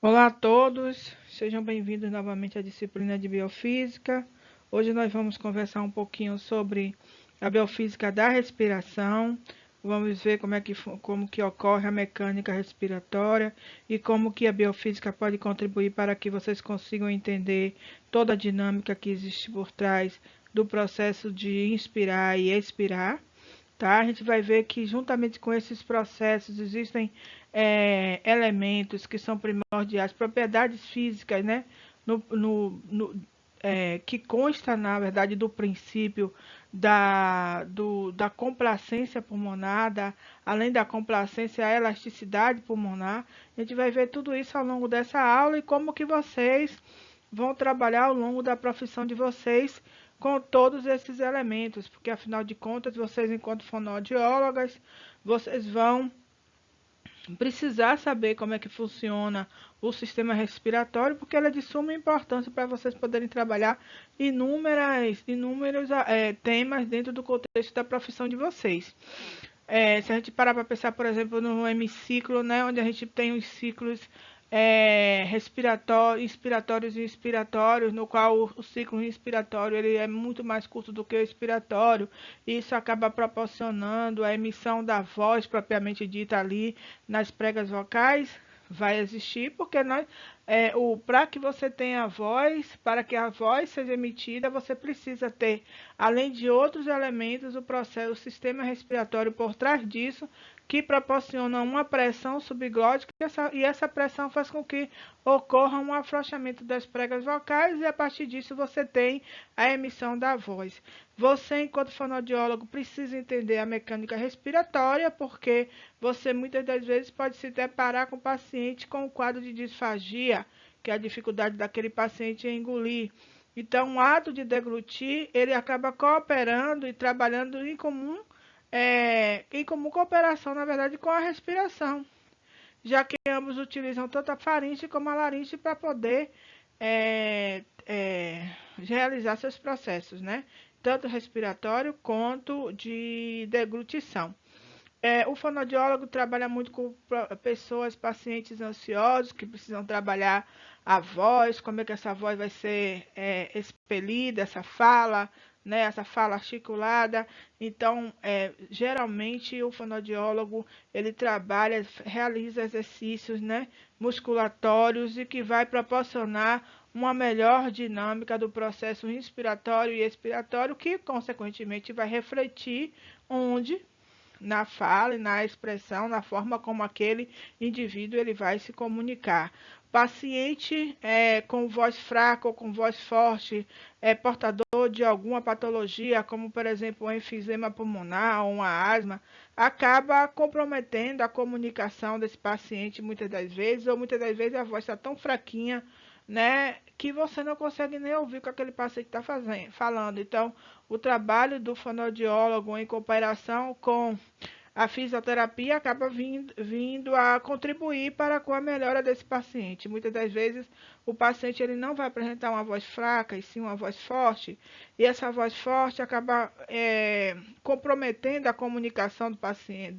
Olá a todos, sejam bem-vindos novamente à disciplina de Biofísica. Hoje nós vamos conversar um pouquinho sobre a biofísica da respiração. Vamos ver como que ocorre a mecânica respiratória e como que a biofísica pode contribuir para que vocês consigam entender toda a dinâmica que existe por trás do processo de inspirar e expirar. Tá? A gente vai ver que juntamente com esses processos existem elementos que são primordiais, propriedades físicas, né? Que consta, na verdade, do princípio da complacência pulmonar, além da complacência, a elasticidade pulmonar. A gente vai ver tudo isso ao longo dessa aula e como que vocês vão trabalhar ao longo da profissão de vocês com todos esses elementos, porque afinal de contas, vocês, enquanto fonoaudiólogas, vocês vão precisar saber como é que funciona o sistema respiratório, porque ele é de suma importância para vocês poderem trabalhar inúmeros temas dentro do contexto da profissão de vocês. Se a gente parar para pensar, por exemplo, no hemiciclo, né, onde a gente tem os ciclos inspiratórios e expiratórios, no qual o ciclo inspiratório ele é muito mais curto do que o expiratório. Isso acaba proporcionando a emissão da voz propriamente dita ali nas pregas vocais. Vai existir, porque para que você tenha a voz, para que a voz seja emitida, você precisa ter, além de outros elementos, o sistema respiratório por trás disso, que proporciona uma pressão subglótica e essa pressão faz com que ocorra um afrouxamento das pregas vocais e a partir disso você tem a emissão da voz. Você, enquanto fonoaudiólogo, precisa entender a mecânica respiratória, porque você muitas das vezes pode se deparar com o paciente com um quadro de disfagia, que é a dificuldade daquele paciente em engolir. Então, o ato de deglutir, ele acaba cooperando e trabalhando em comum cooperação, na verdade, com a respiração, já que ambos utilizam tanto a faringe como a laringe para poder realizar seus processos, né? Tanto respiratório quanto de deglutição. O fonoaudiólogo trabalha muito com pessoas, pacientes ansiosos, que precisam trabalhar a voz, como é que essa voz vai ser expelida, né, essa fala articulada. Então, geralmente, o fonoaudiólogo, ele trabalha, realiza exercícios, né, musculatórios e que vai proporcionar uma melhor dinâmica do processo inspiratório e expiratório, que, consequentemente, vai refletir onde na fala e na expressão, na forma como aquele indivíduo ele vai se comunicar. Paciente com voz fraca ou com voz forte, portador de alguma patologia, como por exemplo um enfisema pulmonar ou uma asma, acaba comprometendo a comunicação desse paciente muitas das vezes, ou muitas das vezes a voz está tão fraquinha, né, que você não consegue nem ouvir o que aquele paciente está falando. Então, o trabalho do fonoaudiólogo em cooperação com a fisioterapia acaba vindo a contribuir para com a melhora desse paciente. Muitas das vezes o paciente ele não vai apresentar uma voz fraca, e sim uma voz forte, e essa voz forte acaba comprometendo a comunicação do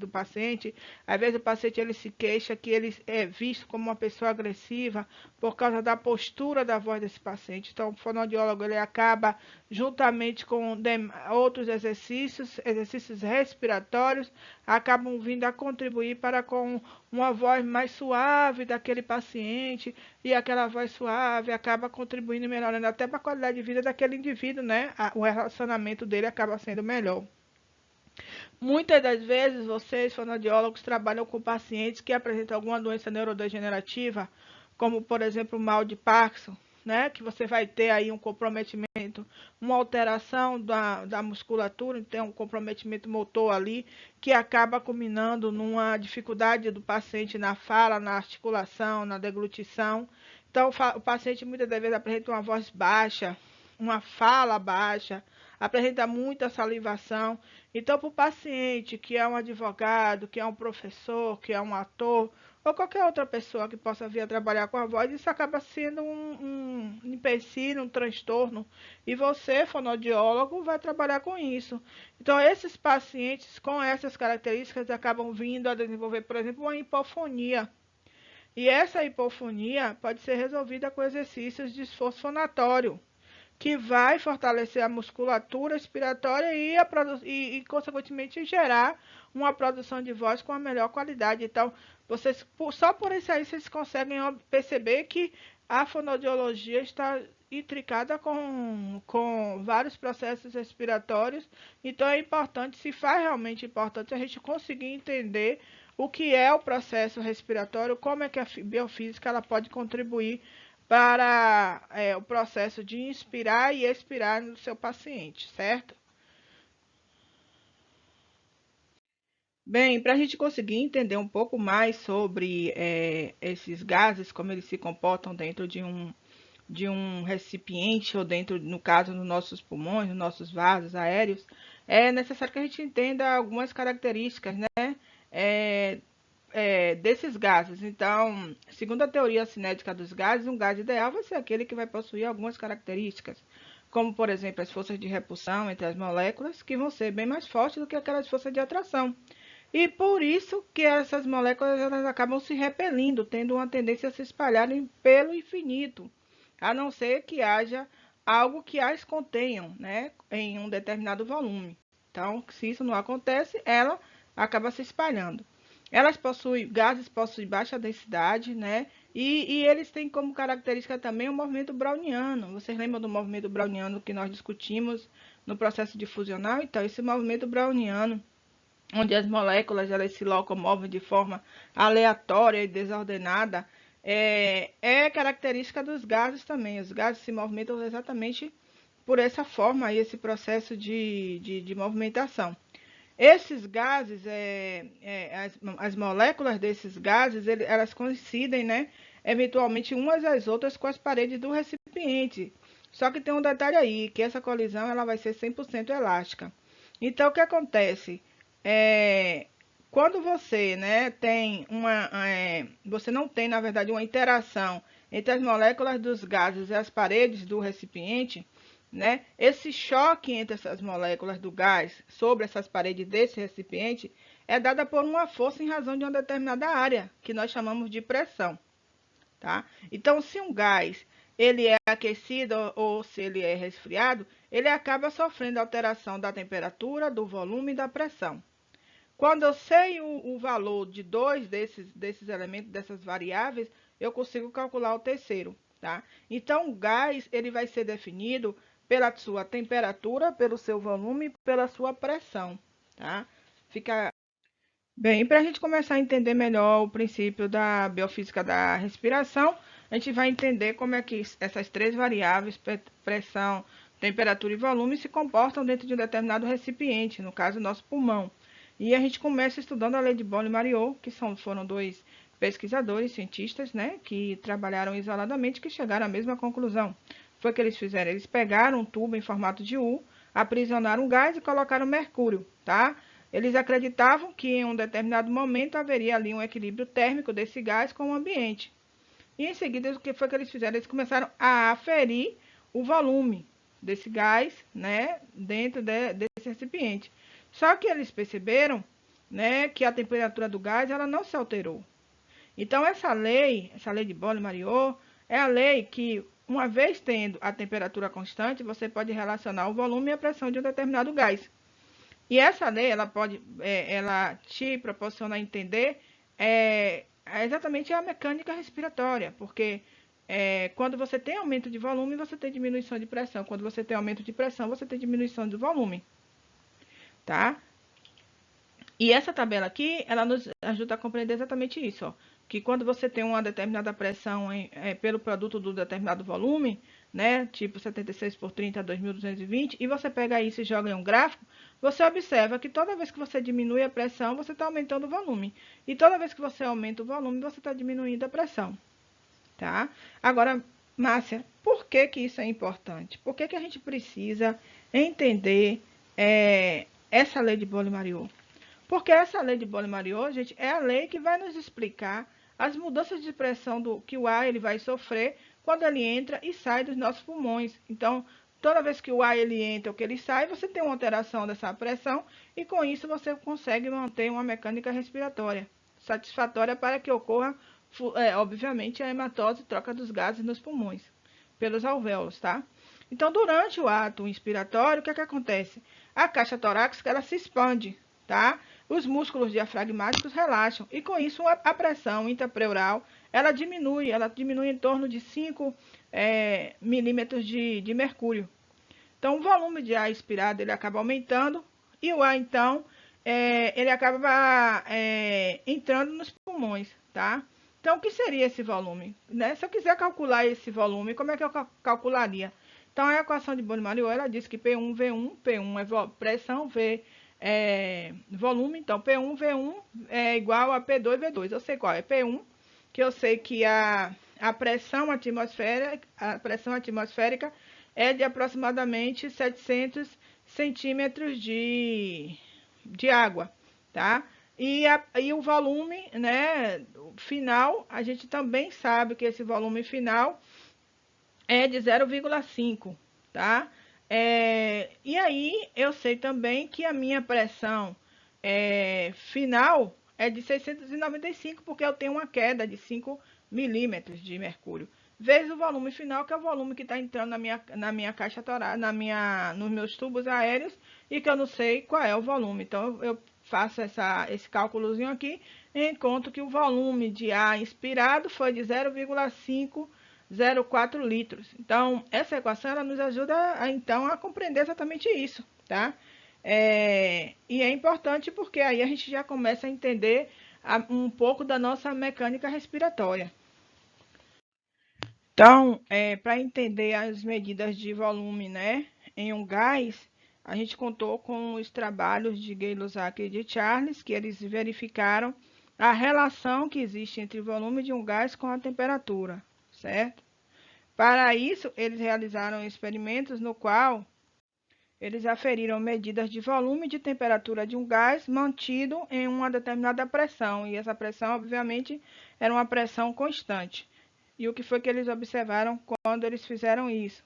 paciente. Às vezes o paciente ele se queixa que ele é visto como uma pessoa agressiva por causa da postura da voz desse paciente. Então o fonoaudiólogo ele acaba, juntamente com outros exercícios respiratórios, acabam vindo a contribuir para com uma voz mais suave daquele paciente, e aquela voz suave acaba contribuindo e melhorando até para a qualidade de vida daquele indivíduo, né? O relacionamento dele acaba sendo melhor. Muitas das vezes, vocês, fonoaudiólogos, trabalham com pacientes que apresentam alguma doença neurodegenerativa, como, por exemplo, o mal de Parkinson, né? Que você vai ter aí um comprometimento, uma alteração da musculatura, então um comprometimento motor ali, que acaba culminando numa dificuldade do paciente na fala, na articulação, na deglutição. Então, o paciente muitas das vezes apresenta uma voz baixa, uma fala baixa, apresenta muita salivação. Então, para o paciente que é um advogado, que é um professor, que é um ator, ou qualquer outra pessoa que possa vir a trabalhar com a voz, isso acaba sendo um empecilho, um transtorno. E você, fonoaudiólogo, vai trabalhar com isso. Então, esses pacientes com essas características acabam vindo a desenvolver, por exemplo, uma hipofonia. E essa hipofonia pode ser resolvida com exercícios de esforço fonatório, que vai fortalecer a musculatura respiratória consequentemente, gerar uma produção de voz com a melhor qualidade. Então, só por isso aí, vocês conseguem perceber que a fonoaudiologia está intricada com vários processos respiratórios. Então, é importante, se faz realmente importante, a gente conseguir entender o que é o processo respiratório, como é que a biofísica ela pode contribuir para o processo de inspirar e expirar no seu paciente, certo? Bem, para a gente conseguir entender um pouco mais sobre esses gases, como eles se comportam dentro de um recipiente ou dentro, no caso, nos nossos pulmões, nos nossos vasos aéreos, é necessário que a gente entenda algumas características, né? É, desses gases. Então, segundo a teoria cinética dos gases, um gás ideal vai ser aquele que vai possuir algumas características, como, por exemplo, as forças de repulsão entre as moléculas, que vão ser bem mais fortes do que aquelas forças de atração. E por isso que essas moléculas elas acabam se repelindo, tendo uma tendência a se espalharem pelo infinito, a não ser que haja algo que as contenham, né, em um determinado volume. Então, se isso não acontece, ela acaba se espalhando. Gases possuem baixa densidade, né? E eles têm como característica também o movimento browniano. Vocês lembram do movimento browniano que nós discutimos no processo difusional? Então, esse movimento browniano, onde as moléculas elas se locomovem de forma aleatória e desordenada, é característica dos gases também. Os gases se movimentam exatamente por essa forma, esse processo de movimentação. Esses gases, as moléculas desses gases, elas coincidem, né, eventualmente umas às outras com as paredes do recipiente. Só que tem um detalhe aí, que essa colisão ela vai ser 100% elástica. Então, o que acontece? É, quando você, né, você não tem, na verdade, uma interação entre as moléculas dos gases e as paredes do recipiente, né? Esse choque entre essas moléculas do gás sobre essas paredes desse recipiente é dada por uma força em razão de uma determinada área, que nós chamamos de pressão, tá? Então, se um gás ele é aquecido ou se ele é resfriado, ele acaba sofrendo alteração da temperatura, do volume e da pressão. Quando eu sei o valor de dois desses elementos, dessas variáveis, eu consigo calcular o terceiro, tá? Então, o gás ele vai ser definido pela sua temperatura, pelo seu volume, pela sua pressão, tá? Fica bem, para a gente começar a entender melhor o princípio da biofísica da respiração, a gente vai entender como é que essas três variáveis, pressão, temperatura e volume, se comportam dentro de um determinado recipiente, no caso, o nosso pulmão. E a gente começa estudando a lei de Boole-Mariot, que foram dois pesquisadores, cientistas, né, que trabalharam isoladamente, que chegaram à mesma conclusão. Foi o que eles fizeram, eles pegaram um tubo em formato de U, aprisionaram um gás e colocaram mercúrio, tá? Eles acreditavam que em um determinado momento haveria ali um equilíbrio térmico desse gás com o ambiente. E em seguida, o que foi que eles fizeram? Eles começaram a aferir o volume desse gás, né, dentro desse recipiente. Só que eles perceberam, né, que a temperatura do gás ela não se alterou. Então essa lei de Boole-Mariot, é a lei que, uma vez tendo a temperatura constante, você pode relacionar o volume e a pressão de um determinado gás. E essa lei, ela te proporciona entender exatamente a mecânica respiratória, porque quando você tem aumento de volume, você tem diminuição de pressão. Quando você tem aumento de pressão, você tem diminuição do volume, tá? E essa tabela aqui, ela nos ajuda a compreender exatamente isso, ó, que quando você tem uma determinada pressão pelo produto do determinado volume, né, tipo 76 por 30, 2220, e você pega isso e joga em um gráfico, você observa que toda vez que você diminui a pressão, você está aumentando o volume. E toda vez que você aumenta o volume, você está diminuindo a pressão, tá? Agora, Márcia, por que que isso é importante? Por que que a gente precisa entender essa lei de Boole-Mariot? Porque essa lei de Boole-Mariot, gente, é a lei que vai nos explicar as mudanças de pressão que o ar ele vai sofrer quando ele entra e sai dos nossos pulmões. Então, toda vez que o ar ele entra ou que ele sai, você tem uma alteração dessa pressão e com isso você consegue manter uma mecânica respiratória satisfatória para que ocorra obviamente, a hematose troca dos gases nos pulmões, pelos alvéolos, tá? Então, durante o ato inspiratório, o que é que acontece? A caixa torácica, ela se expande, tá? Os músculos diafragmáticos relaxam, e com isso a pressão intrapleural, ela diminui em torno de 5 milímetros de mercúrio. Então, o volume de ar expirado, ele acaba aumentando, e o ar, então, ele acaba entrando nos pulmões, tá? Então, o que seria esse volume? Né? Se eu quiser calcular esse volume, como é que eu calcularia? Então, a equação de Bohr-Mariot, ela diz que P1, V1, P1 é pressão, V é volume, então P1, V1 é igual a P2, V2. Eu sei qual é P1, que eu sei que a pressão atmosférica é de aproximadamente 700 centímetros de água, tá? E o volume, né, final, a gente também sabe que esse volume final é de 0,5, tá? E aí eu sei também que a minha pressão final é de 695, porque eu tenho uma queda de 5 milímetros de mercúrio. Vezes o volume final, que é o volume que está entrando na minha caixa torácica, nos meus tubos aéreos, e que eu não sei qual é o volume. Então eu faço esse cálculozinho aqui e encontro que o volume de ar inspirado foi de 0,504 litros. Então, essa equação ela nos ajuda então a compreender exatamente isso, tá? E é importante porque aí a gente já começa a entender um pouco da nossa mecânica respiratória. Então, para entender as medidas de volume, né, em um gás, a gente contou com os trabalhos de Gay-Lussac e de Charles, que eles verificaram a relação que existe entre o volume de um gás com a temperatura, certo? Para isso, eles realizaram experimentos no qual eles aferiram medidas de volume e de temperatura de um gás mantido em uma determinada pressão, e essa pressão, obviamente, era uma pressão constante. E o que foi que eles observaram quando eles fizeram isso?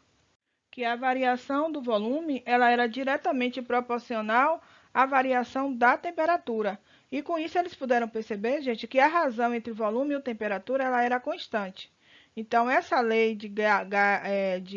Que a variação do volume, ela era diretamente proporcional à variação da temperatura. E com isso eles puderam perceber, gente, que a razão entre o volume e a temperatura, ela era constante. Então, essa lei de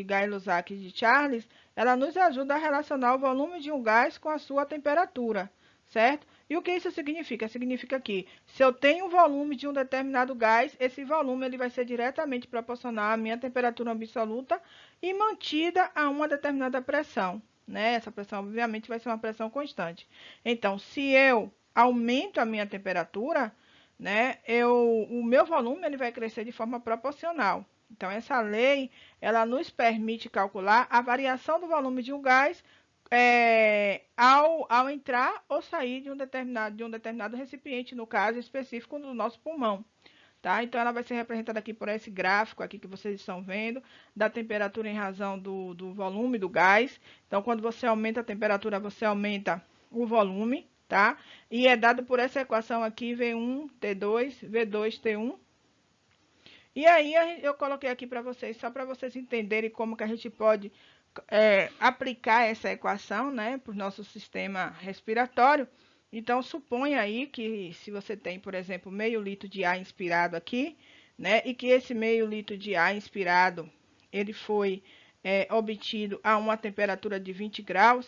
Gay-Lussac e de Charles, ela nos ajuda a relacionar o volume de um gás com a sua temperatura, certo? E o que isso significa? Significa que se eu tenho o volume de um determinado gás, esse volume ele vai ser diretamente proporcional à minha temperatura absoluta e mantida a uma determinada pressão, né? Essa pressão, obviamente, vai ser uma pressão constante. Então, se eu aumento a minha temperatura, né, o meu volume ele vai crescer de forma proporcional. Então, essa lei, ela nos permite calcular a variação do volume de um gás ao entrar ou sair de um determinado recipiente, no caso específico do nosso pulmão. Tá? Então, ela vai ser representada aqui por esse gráfico aqui que vocês estão vendo, da temperatura em razão do volume do gás. Então, quando você aumenta a temperatura, você aumenta o volume, tá? E é dado por essa equação aqui, V1, T2, V2, T1. E aí, eu coloquei aqui para vocês, só para vocês entenderem como que a gente pode aplicar essa equação, né, para o nosso sistema respiratório. Então, suponha aí que se você tem, por exemplo, meio litro de ar inspirado aqui, né, e que esse meio litro de ar inspirado, ele foi obtido a uma temperatura de 20 graus,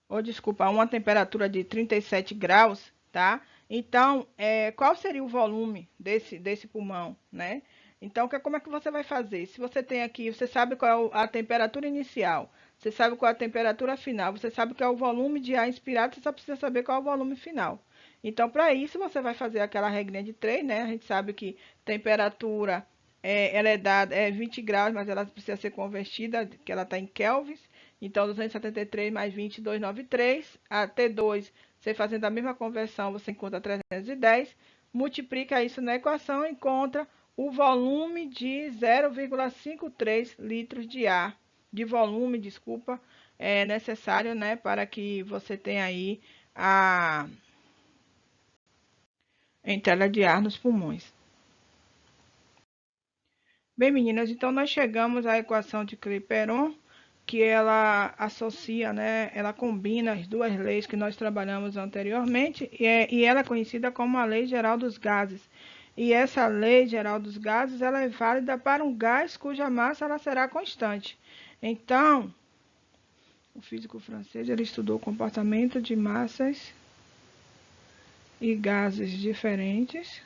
ou desculpa, a uma temperatura de 37 graus, tá? Então, qual seria o volume desse pulmão, né? Então, como é que você vai fazer? Se você tem aqui, você sabe qual é a temperatura inicial, você sabe qual é a temperatura final, você sabe qual é o volume de ar inspirado, você só precisa saber qual é o volume final. Então, para isso, você vai fazer aquela regrinha de 3, né? A gente sabe que temperatura, ela é dada, 20 graus, mas ela precisa ser convertida, que ela está em kelvins. Então, 273 mais 20, 293. A T2, você fazendo a mesma conversão, você encontra 310. Multiplica isso na equação e encontra o volume de 0,53 litros de ar, de volume, desculpa, é necessário, né, para que você tenha aí a entrada de ar nos pulmões. Bem, meninas, então nós chegamos à equação de Clapeyron, que ela associa, né, ela combina as duas leis que nós trabalhamos anteriormente, e ela é conhecida como a Lei Geral dos Gases. E essa Lei Geral dos Gases, ela é válida para um gás cuja massa ela será constante. Então, o físico francês, ele estudou o comportamento de massas e gases diferentes.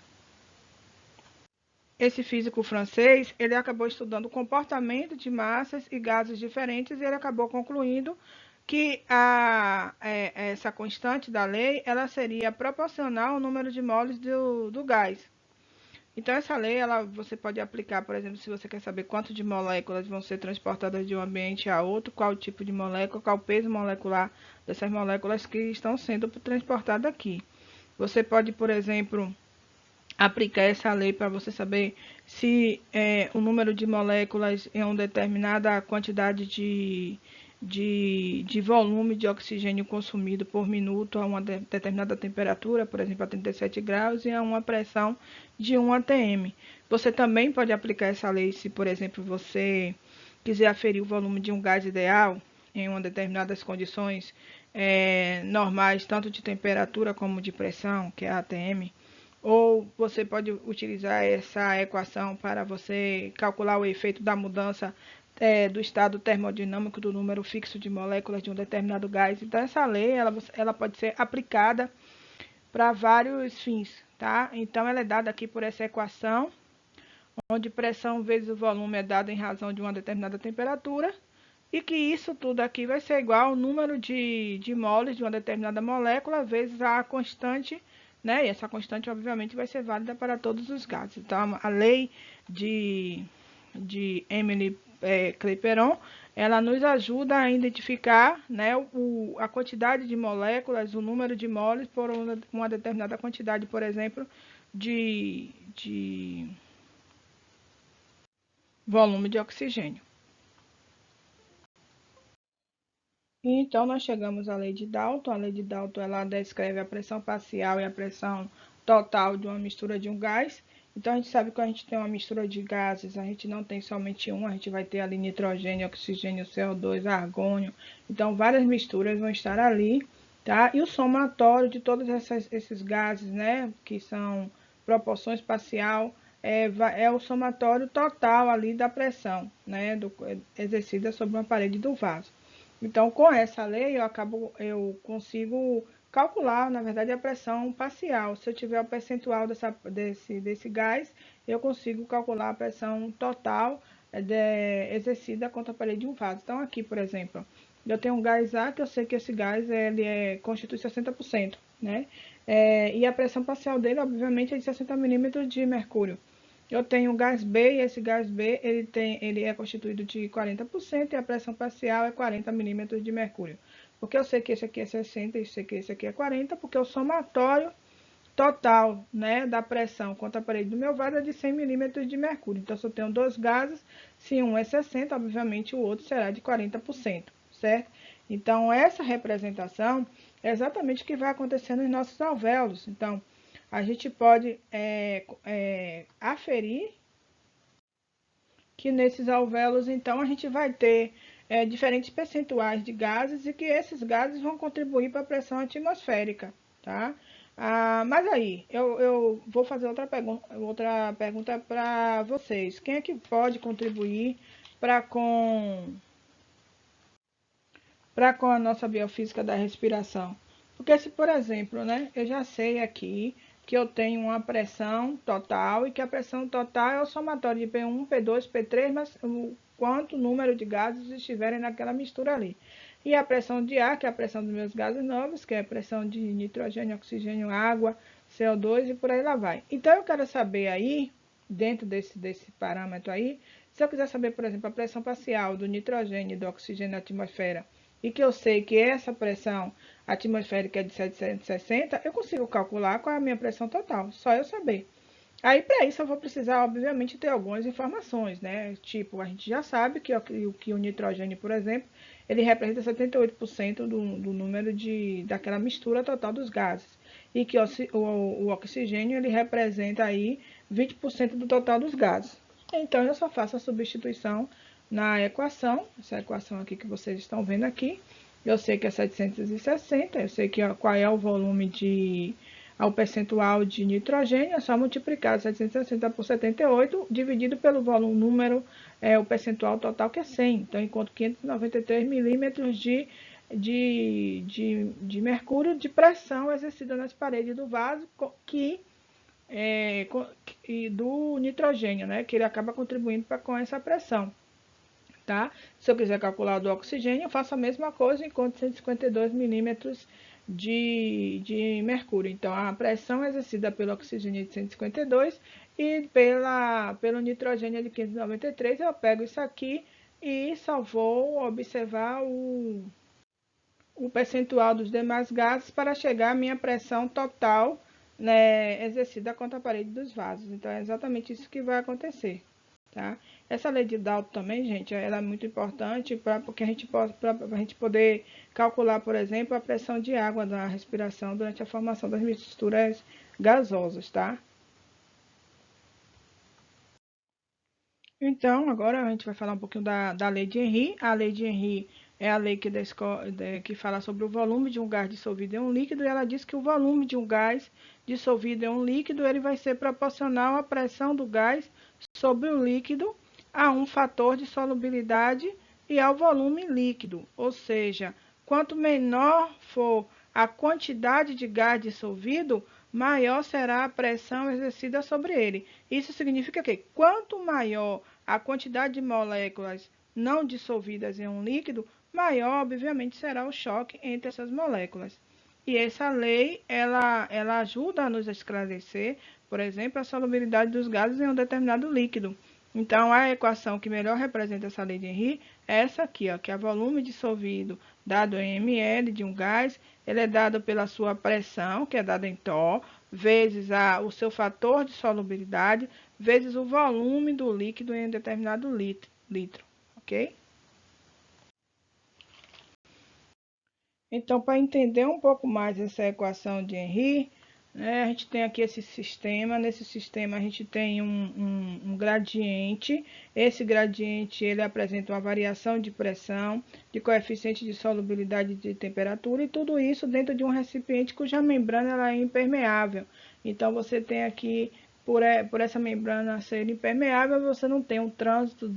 Esse físico francês, ele acabou estudando o comportamento de massas e gases diferentes, e ele acabou concluindo que essa constante da lei, ela seria proporcional ao número de moles do gás. Então, essa lei, você pode aplicar, por exemplo, se você quer saber quanto de moléculas vão ser transportadas de um ambiente a outro, qual tipo de molécula, qual o peso molecular dessas moléculas que estão sendo transportadas aqui. Você pode, por exemplo, aplicar essa lei para você saber se o número de moléculas em uma determinada quantidade de volume de oxigênio consumido por minuto a uma determinada temperatura, por exemplo, a 37 graus, e a uma pressão de 1 atm. Você também pode aplicar essa lei se, por exemplo, você quiser aferir o volume de um gás ideal em uma determinadas condições normais, tanto de temperatura como de pressão, que é a ATM. Ou você pode utilizar essa equação para você calcular o efeito da mudança do estado termodinâmico do número fixo de moléculas de um determinado gás. Então, essa lei ela pode ser aplicada para vários fins, tá? Então, ela é dada aqui por essa equação, onde pressão vezes o volume é dado em razão de uma determinada temperatura, e que isso tudo aqui vai ser igual ao número de moles de uma determinada molécula vezes a constante, né? E essa constante, obviamente, vai ser válida para todos os gases. Então, a lei de Emily Clapeyron, ela nos ajuda a identificar, né, a quantidade de moléculas, o número de moles por uma determinada quantidade, por exemplo, de volume de oxigênio. Então, nós chegamos à lei de Dalton. A lei de Dalton, ela descreve a pressão parcial e a pressão total de uma mistura de um gás. Então, a gente sabe que quando a gente tem uma mistura de gases, a gente não tem somente um, a gente vai ter ali nitrogênio, oxigênio, CO2, argônio. Então, várias misturas vão estar ali, tá? E o somatório de todos esses gases, né, que são proporções parcial, é o somatório total ali da pressão, né, exercida sobre uma parede do vaso. Então, com essa lei, eu consigo calcular, na verdade, a pressão parcial. Se eu tiver o percentual desse gás, eu consigo calcular a pressão total exercida contra a parede de um vaso. Então, aqui, por exemplo, eu tenho um gás A, que eu sei que esse gás constitui 60%, né? E a pressão parcial dele, obviamente, é de 60 milímetros de mercúrio. Eu tenho o gás B, e esse gás B ele é constituído de 40% e a pressão parcial é 40 milímetros de mercúrio. Porque eu sei que esse aqui é 60 e sei que esse aqui é 40, porque o somatório total, né, da pressão contra a parede do meu vaso é de 100 milímetros de mercúrio. Então, se eu tenho dois gases, se um é 60, obviamente o outro será de 40%, certo? Então, essa representação é exatamente o que vai acontecer nos nossos alvéolos. Então, a gente pode aferir que nesses alvéolos, então, a gente vai ter diferentes percentuais de gases e que esses gases vão contribuir para a pressão atmosférica, tá? Mas aí, eu vou fazer outra pergunta para vocês. Quem é que pode contribuir para com a nossa biofísica da respiração? Porque se, por exemplo, né, eu já sei aqui que eu tenho uma pressão total e que a pressão total é o somatório de P1, P2, P3, mas o quanto número de gases estiverem naquela mistura ali. E a pressão de ar, que é a pressão dos meus gases novos, que é a pressão de nitrogênio, oxigênio, água, CO2 e por aí lá vai. Então, eu quero saber aí, dentro desse parâmetro aí, se eu quiser saber, por exemplo, a pressão parcial do nitrogênio e do oxigênio na atmosfera, e que eu sei que essa pressão atmosférica é de 760, eu consigo calcular qual é a minha pressão total, só eu saber. Aí, para isso, eu vou precisar, obviamente, ter algumas informações, né? Tipo, a gente já sabe que o nitrogênio, por exemplo, ele representa 78% do número daquela mistura total dos gases. E que o oxigênio, ele representa aí 20% do total dos gases. Então, eu só faço a substituição na equação, essa equação aqui que vocês estão vendo aqui. Eu sei que é 760, eu sei que qual é o volume o percentual de nitrogênio, é só multiplicar 760 por 78, dividido pelo volume número, o percentual total que é 100. Então, enquanto 593 milímetros de mercúrio de pressão exercida nas paredes do vaso, e do nitrogênio, né, que ele acaba contribuindo com essa pressão. Tá? Se eu quiser calcular do oxigênio, eu faço a mesma coisa, enquanto 152 milímetros de mercúrio. Então, a pressão exercida pelo oxigênio é de 152 e pelo nitrogênio é de 593. Eu pego isso aqui e só vou observar o percentual dos demais gases para chegar à minha pressão total, né, exercida contra a parede dos vasos. Então, é exatamente isso que vai acontecer. Tá? Essa lei de Dalton também, gente, ela é muito importante porque a gente poder calcular, por exemplo, a pressão de água da respiração durante a formação das misturas gasosas, tá? Então, agora a gente vai falar um pouquinho da lei de Henry. A lei de Henry é a lei que fala sobre o volume de um gás dissolvido em um líquido, e ela diz que o volume de um gás dissolvido em um líquido ele vai ser proporcional à pressão do gás sobre o líquido, a um fator de solubilidade e ao volume líquido. Ou seja, quanto menor for a quantidade de gás dissolvido, maior será a pressão exercida sobre ele. Isso significa que quanto maior a quantidade de moléculas não dissolvidas em um líquido, maior, obviamente, será o choque entre essas moléculas. E essa lei, ela ajuda a nos esclarecer, por exemplo, a solubilidade dos gases em um determinado líquido. Então, a equação que melhor representa essa lei de Henry é essa aqui, ó, que é o volume dissolvido dado em ml de um gás, ele é dado pela sua pressão, que é dada em Torr, vezes o seu fator de solubilidade, vezes o volume do líquido em um determinado litro, ok? Então, para entender um pouco mais essa equação de Henry, né, a gente tem aqui esse sistema. Nesse sistema, a gente tem um gradiente. Esse gradiente ele apresenta uma variação de pressão, de coeficiente de solubilidade e de temperatura, e tudo isso dentro de um recipiente cuja membrana ela é impermeável. Então, você tem aqui, por essa membrana ser impermeável, você não tem um trânsito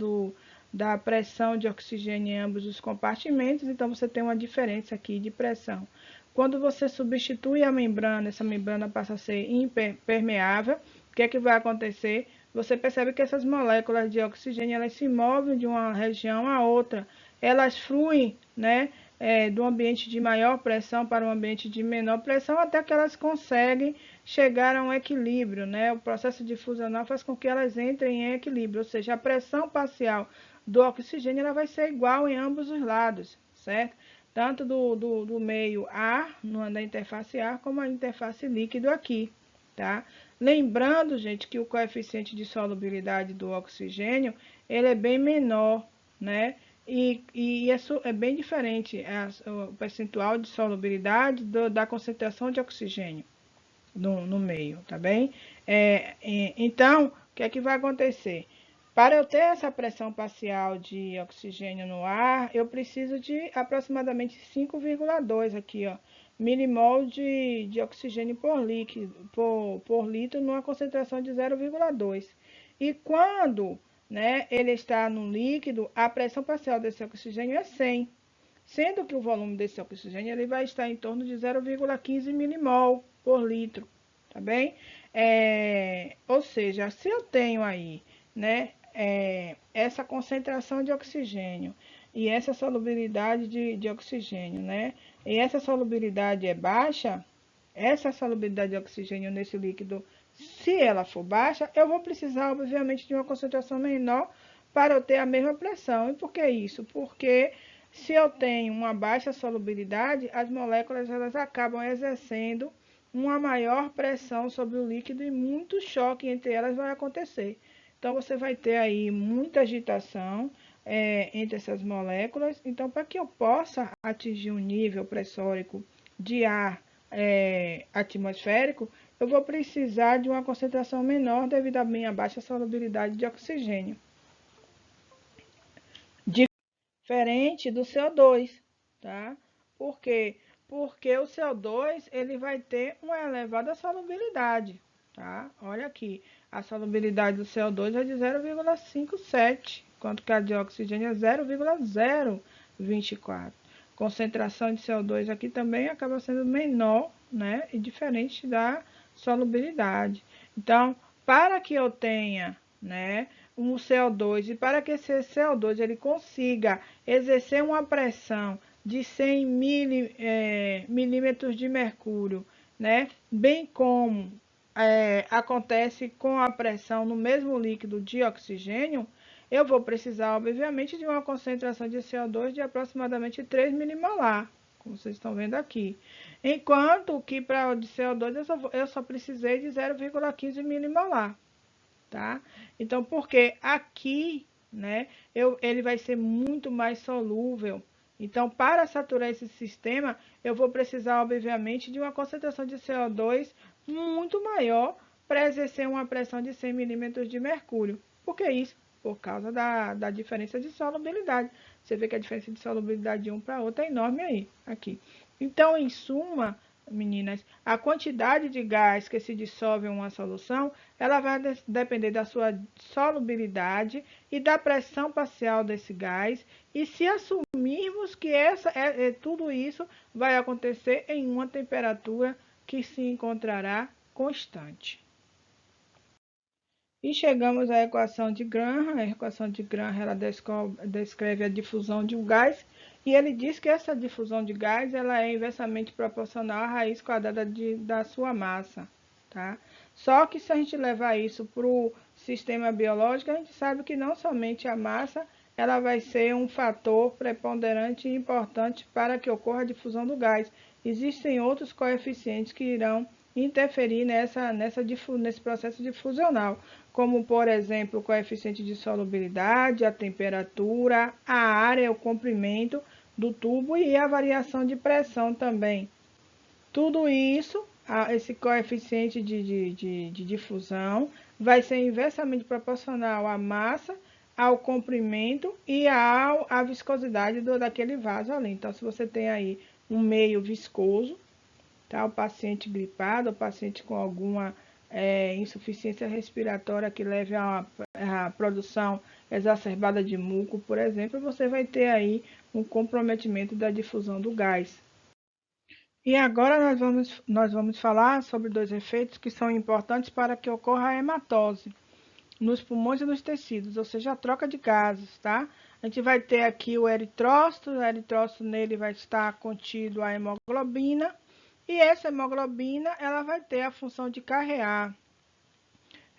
da pressão de oxigênio em ambos os compartimentos, então você tem uma diferença aqui de pressão. Quando você substitui a membrana, essa membrana passa a ser impermeável, o que é que vai acontecer? Você percebe que essas moléculas de oxigênio elas se movem de uma região a outra, elas fluem, né, do ambiente de maior pressão para um ambiente de menor pressão, até que elas conseguem chegar a um equilíbrio, né? O processo difusional faz com que elas entrem em equilíbrio, ou seja, a pressão parcial do oxigênio ela vai ser igual em ambos os lados, certo? Tanto do meio ar, da interface ar, como a interface líquido aqui, tá? Lembrando, gente, que o coeficiente de solubilidade do oxigênio, ele é bem menor, né? E isso é bem diferente, o percentual de solubilidade da concentração de oxigênio no meio, tá bem? Então, o que é que vai acontecer? Para eu ter essa pressão parcial de oxigênio no ar, eu preciso de aproximadamente 5,2 aqui, ó, milimol de oxigênio por litro numa concentração de 0,2. E quando, né, ele está no líquido, a pressão parcial desse oxigênio é 100, sendo que o volume desse oxigênio ele vai estar em torno de 0,15 milimol por litro, tá bem? Ou seja, se eu tenho aí, né, essa concentração de oxigênio e essa solubilidade de oxigênio, né, e essa solubilidade é baixa, essa solubilidade de oxigênio nesse líquido, se ela for baixa, eu vou precisar, obviamente, de uma concentração menor para eu ter a mesma pressão. E por que isso? Porque se eu tenho uma baixa solubilidade, as moléculas elas acabam exercendo uma maior pressão sobre o líquido e muito choque entre elas vai acontecer. Então, você vai ter aí muita agitação entre essas moléculas. Então, para que eu possa atingir um nível pressórico de ar atmosférico, eu vou precisar de uma concentração menor devido à minha baixa solubilidade de oxigênio. diferente do CO2, tá? Por quê? Porque o CO2 ele vai ter uma elevada solubilidade, tá? Olha aqui, a solubilidade do CO2 é de 0,57, enquanto que a de oxigênio é 0,024. Concentração de CO2 aqui também acaba sendo menor, né? E diferente da solubilidade. Então, para que eu tenha, né, um CO2 e para que esse CO2 ele consiga exercer uma pressão de 100 milímetros de mercúrio, né, bem como acontece com a pressão no mesmo líquido de oxigênio, eu vou precisar, obviamente, de uma concentração de CO2 de aproximadamente 3 milimolar, como vocês estão vendo aqui. Enquanto que para o de CO2 eu só precisei de 0,15 milimolar, tá? Então, porque aqui, né, ele vai ser muito mais solúvel. Então, para saturar esse sistema, eu vou precisar, obviamente, de uma concentração de CO2 muito maior para exercer uma pressão de 100 milímetros de mercúrio. Por que isso? Por causa da diferença de solubilidade. Você vê que a diferença de solubilidade de um para outro é enorme aí, aqui. Então, em suma, meninas, a quantidade de gás que se dissolve em uma solução, ela vai depender da sua solubilidade e da pressão parcial desse gás. E se assumirmos que tudo isso vai acontecer em uma temperatura que se encontrará constante. E chegamos à equação de Graham. A equação de Graham ela descreve a difusão de um gás e ele diz que essa difusão de gás ela é inversamente proporcional à raiz quadrada da sua massa, tá? Só que se a gente levar isso para o sistema biológico, a gente sabe que não somente a massa ela vai ser um fator preponderante e importante para que ocorra a difusão do gás. Existem outros coeficientes que irão interferir nesse processo difusional, como, por exemplo, o coeficiente de solubilidade, a temperatura, a área, o comprimento do tubo e a variação de pressão também. Tudo isso, esse coeficiente de difusão, vai ser inversamente proporcional à massa, ao comprimento e à viscosidade daquele vaso ali. Então, se você tem aí um meio viscoso, tá? O paciente gripado, o paciente com alguma insuficiência respiratória que leve a produção exacerbada de muco, por exemplo, você vai ter aí um comprometimento da difusão do gás. E agora nós vamos falar sobre dois efeitos que são importantes para que ocorra a hematose nos pulmões e nos tecidos, ou seja, a troca de gases, tá? A gente vai ter aqui o eritrócito nele vai estar contido a hemoglobina, e essa hemoglobina ela vai ter a função de carrear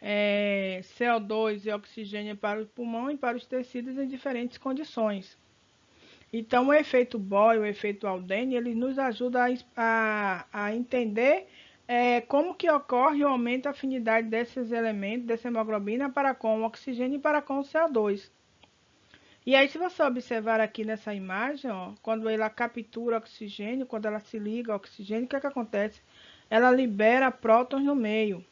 CO2 e oxigênio para o pulmão e para os tecidos em diferentes condições. Então, o efeito Boyle, o efeito Aldane, ele nos ajuda a entender como que ocorre o aumento da afinidade desses elementos, dessa hemoglobina, para com o oxigênio e para com o CO2. E aí, se você observar aqui nessa imagem, ó, quando ela captura oxigênio, quando ela se liga ao oxigênio, o que acontece? Ela libera prótons no meio.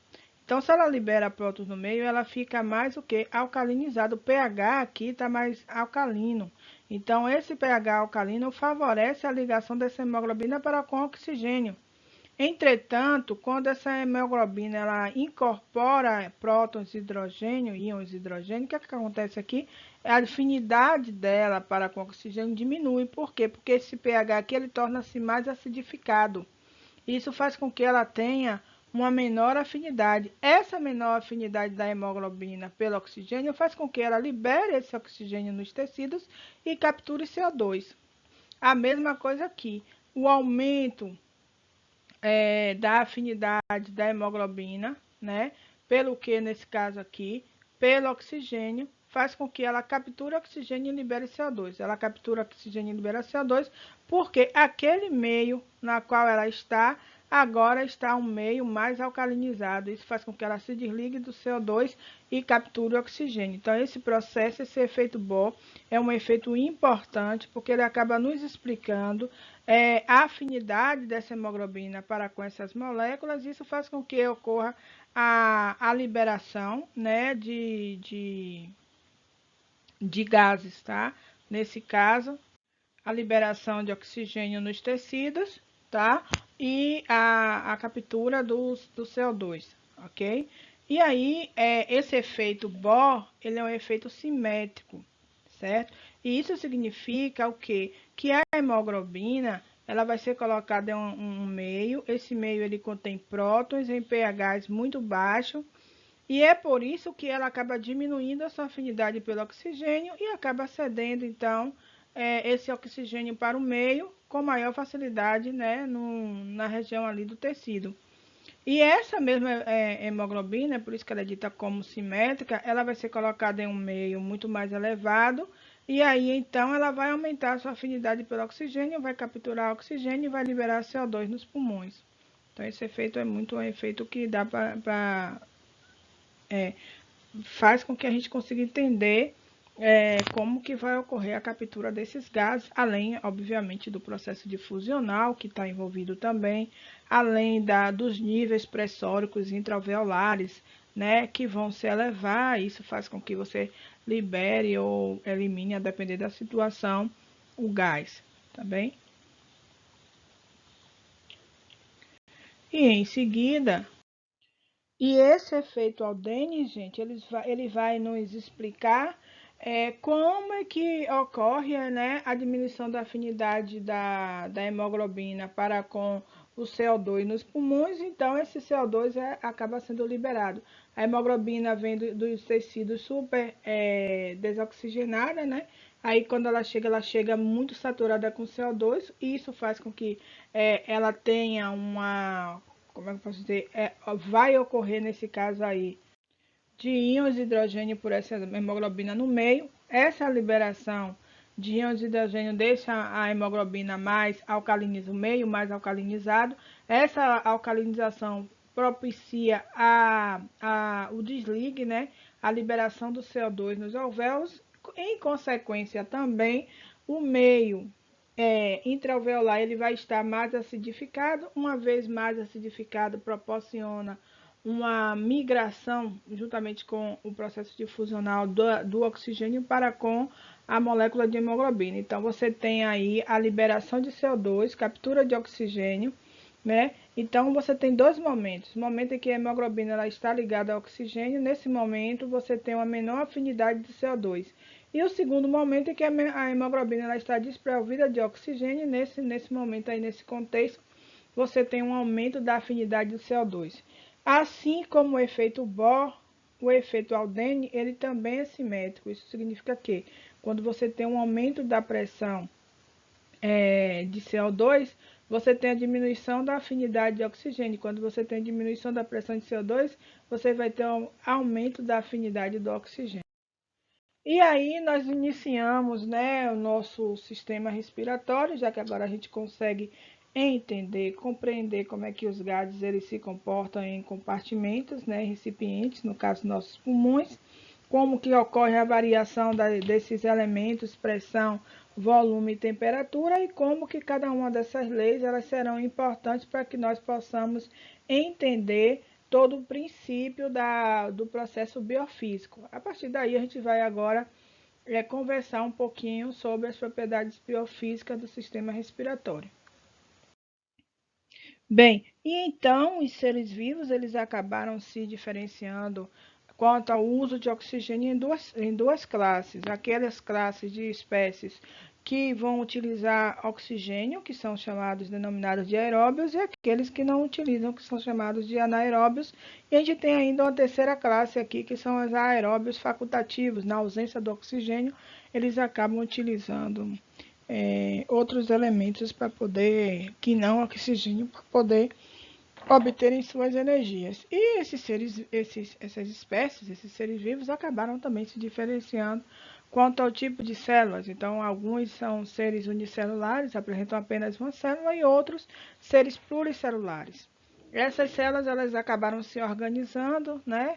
Então, se ela libera prótons no meio, ela fica mais o que? Alcalinizada. O pH aqui está mais alcalino. Então, esse pH alcalino favorece a ligação dessa hemoglobina para com o oxigênio. Entretanto, quando essa hemoglobina ela incorpora prótons de hidrogênio, íons de hidrogênio, o que acontece aqui? A afinidade dela para com o oxigênio diminui. Por quê? Porque esse pH aqui ele torna-se mais acidificado. Isso faz com que ela tenha uma menor afinidade. Essa menor afinidade da hemoglobina pelo oxigênio faz com que ela libere esse oxigênio nos tecidos e capture CO2. A mesma coisa aqui. O aumento da afinidade da hemoglobina, né? Pelo que nesse caso aqui, pelo oxigênio, faz com que ela capture oxigênio e libere CO2. Ela captura oxigênio e libera CO2 porque aquele meio na qual ela está agora está um meio mais alcalinizado. Isso faz com que ela se desligue do CO2 e capture o oxigênio. Então, esse processo, esse efeito Bohr, é um efeito importante, porque ele acaba nos explicando a afinidade dessa hemoglobina para com essas moléculas. Isso faz com que ocorra a liberação, né, de gases, tá? nesse caso, a liberação de oxigênio nos tecidos, tá? E a captura do CO2, ok? E aí, esse efeito Bohr, ele é um efeito simétrico, certo? E isso significa o quê? Que a hemoglobina, ela vai ser colocada em um meio, esse meio ele contém prótons em pHs muito baixo, e é por isso que ela acaba diminuindo a sua afinidade pelo oxigênio e acaba cedendo, então, esse oxigênio para o meio com maior facilidade, né, na região ali do tecido. E essa mesma hemoglobina, por isso que ela é dita como simétrica, ela vai ser colocada em um meio muito mais elevado, e aí então ela vai aumentar a sua afinidade pelo oxigênio, vai capturar oxigênio e vai liberar CO2 nos pulmões. Então esse efeito é muito um efeito que dá para faz com que a gente consiga entender como que vai ocorrer a captura desses gases, além, obviamente, do processo difusional que está envolvido também, além dos níveis pressóricos intraalveolares, né, que vão se elevar. Isso faz com que você libere ou elimine, a depender da situação, o gás, tá bem? E em seguida, e esse efeito Aldeni, gente, ele vai nos explicar como é que ocorre, né, a diminuição da afinidade da hemoglobina para com o CO2 nos pulmões. Então, esse CO2 acaba sendo liberado. A hemoglobina vem dos tecidos super desoxigenada, né? Aí, quando ela chega muito saturada com CO2, e isso faz com que ela tenha uma, como é que eu posso dizer, vai ocorrer nesse caso aí de íons de hidrogênio por essa hemoglobina no meio. Essa liberação de íons de hidrogênio deixa a hemoglobina mais alcaliniza o meio, mais alcalinizado. Essa alcalinização propicia o desligue, né? A liberação do CO2 nos alvéolos. Em consequência também, o meio intraalveolar ele vai estar mais acidificado. Uma vez mais acidificado, proporciona uma migração, juntamente com o processo difusional do oxigênio para com a molécula de hemoglobina. Então, você tem aí a liberação de CO2, captura de oxigênio, né? Então, você tem dois momentos. O momento em que a hemoglobina ela está ligada ao oxigênio, nesse momento você tem uma menor afinidade de CO2. E o segundo momento em que a hemoglobina ela está desprovida de oxigênio, nesse momento aí, nesse contexto, você tem um aumento da afinidade do CO2. Assim como o efeito Bohr, o efeito Aldeni, ele também é simétrico. Isso significa que quando você tem um aumento da pressão de CO2, você tem a diminuição da afinidade de oxigênio. Quando você tem a diminuição da pressão de CO2, você vai ter um aumento da afinidade do oxigênio. E aí nós iniciamos, né, o nosso sistema respiratório, já que agora a gente consegue entender, compreender como é que os gases eles se comportam em compartimentos, né, recipientes, no caso nossos pulmões, como que ocorre a variação desses elementos, pressão, volume e temperatura, e como que cada uma dessas leis elas serão importantes para que nós possamos entender todo o princípio do processo biofísico. A partir daí, a gente vai agora conversar um pouquinho sobre as propriedades biofísicas do sistema respiratório. Bem, e então os seres vivos eles acabaram se diferenciando quanto ao uso de oxigênio em duas classes. Aquelas classes de espécies que vão utilizar oxigênio, que são denominados de aeróbios, e aqueles que não utilizam, que são chamados de anaeróbios. E a gente tem ainda uma terceira classe aqui, que são os aeróbios facultativos. Na ausência do oxigênio, eles acabam utilizando outros elementos para poder, que não oxigênio, para poder obterem suas energias. E essas espécies, esses seres vivos, acabaram também se diferenciando quanto ao tipo de células. Então, alguns são seres unicelulares, apresentam apenas uma célula, e outros seres pluricelulares. Essas células elas acabaram se organizando, né,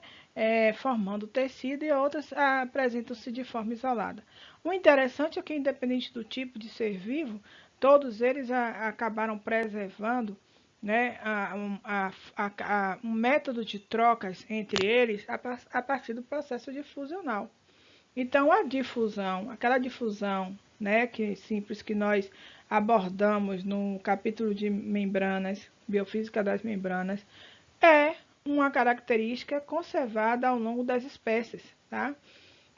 formando tecido, e outras apresentam-se de forma isolada. O interessante é que, independente do tipo de ser vivo, todos eles acabaram preservando, né, um método de trocas entre eles a partir do processo difusional. Então, a difusão, aquela difusão, né, que simples que nós abordamos no capítulo de membranas, biofísica das membranas, é uma característica conservada ao longo das espécies, tá?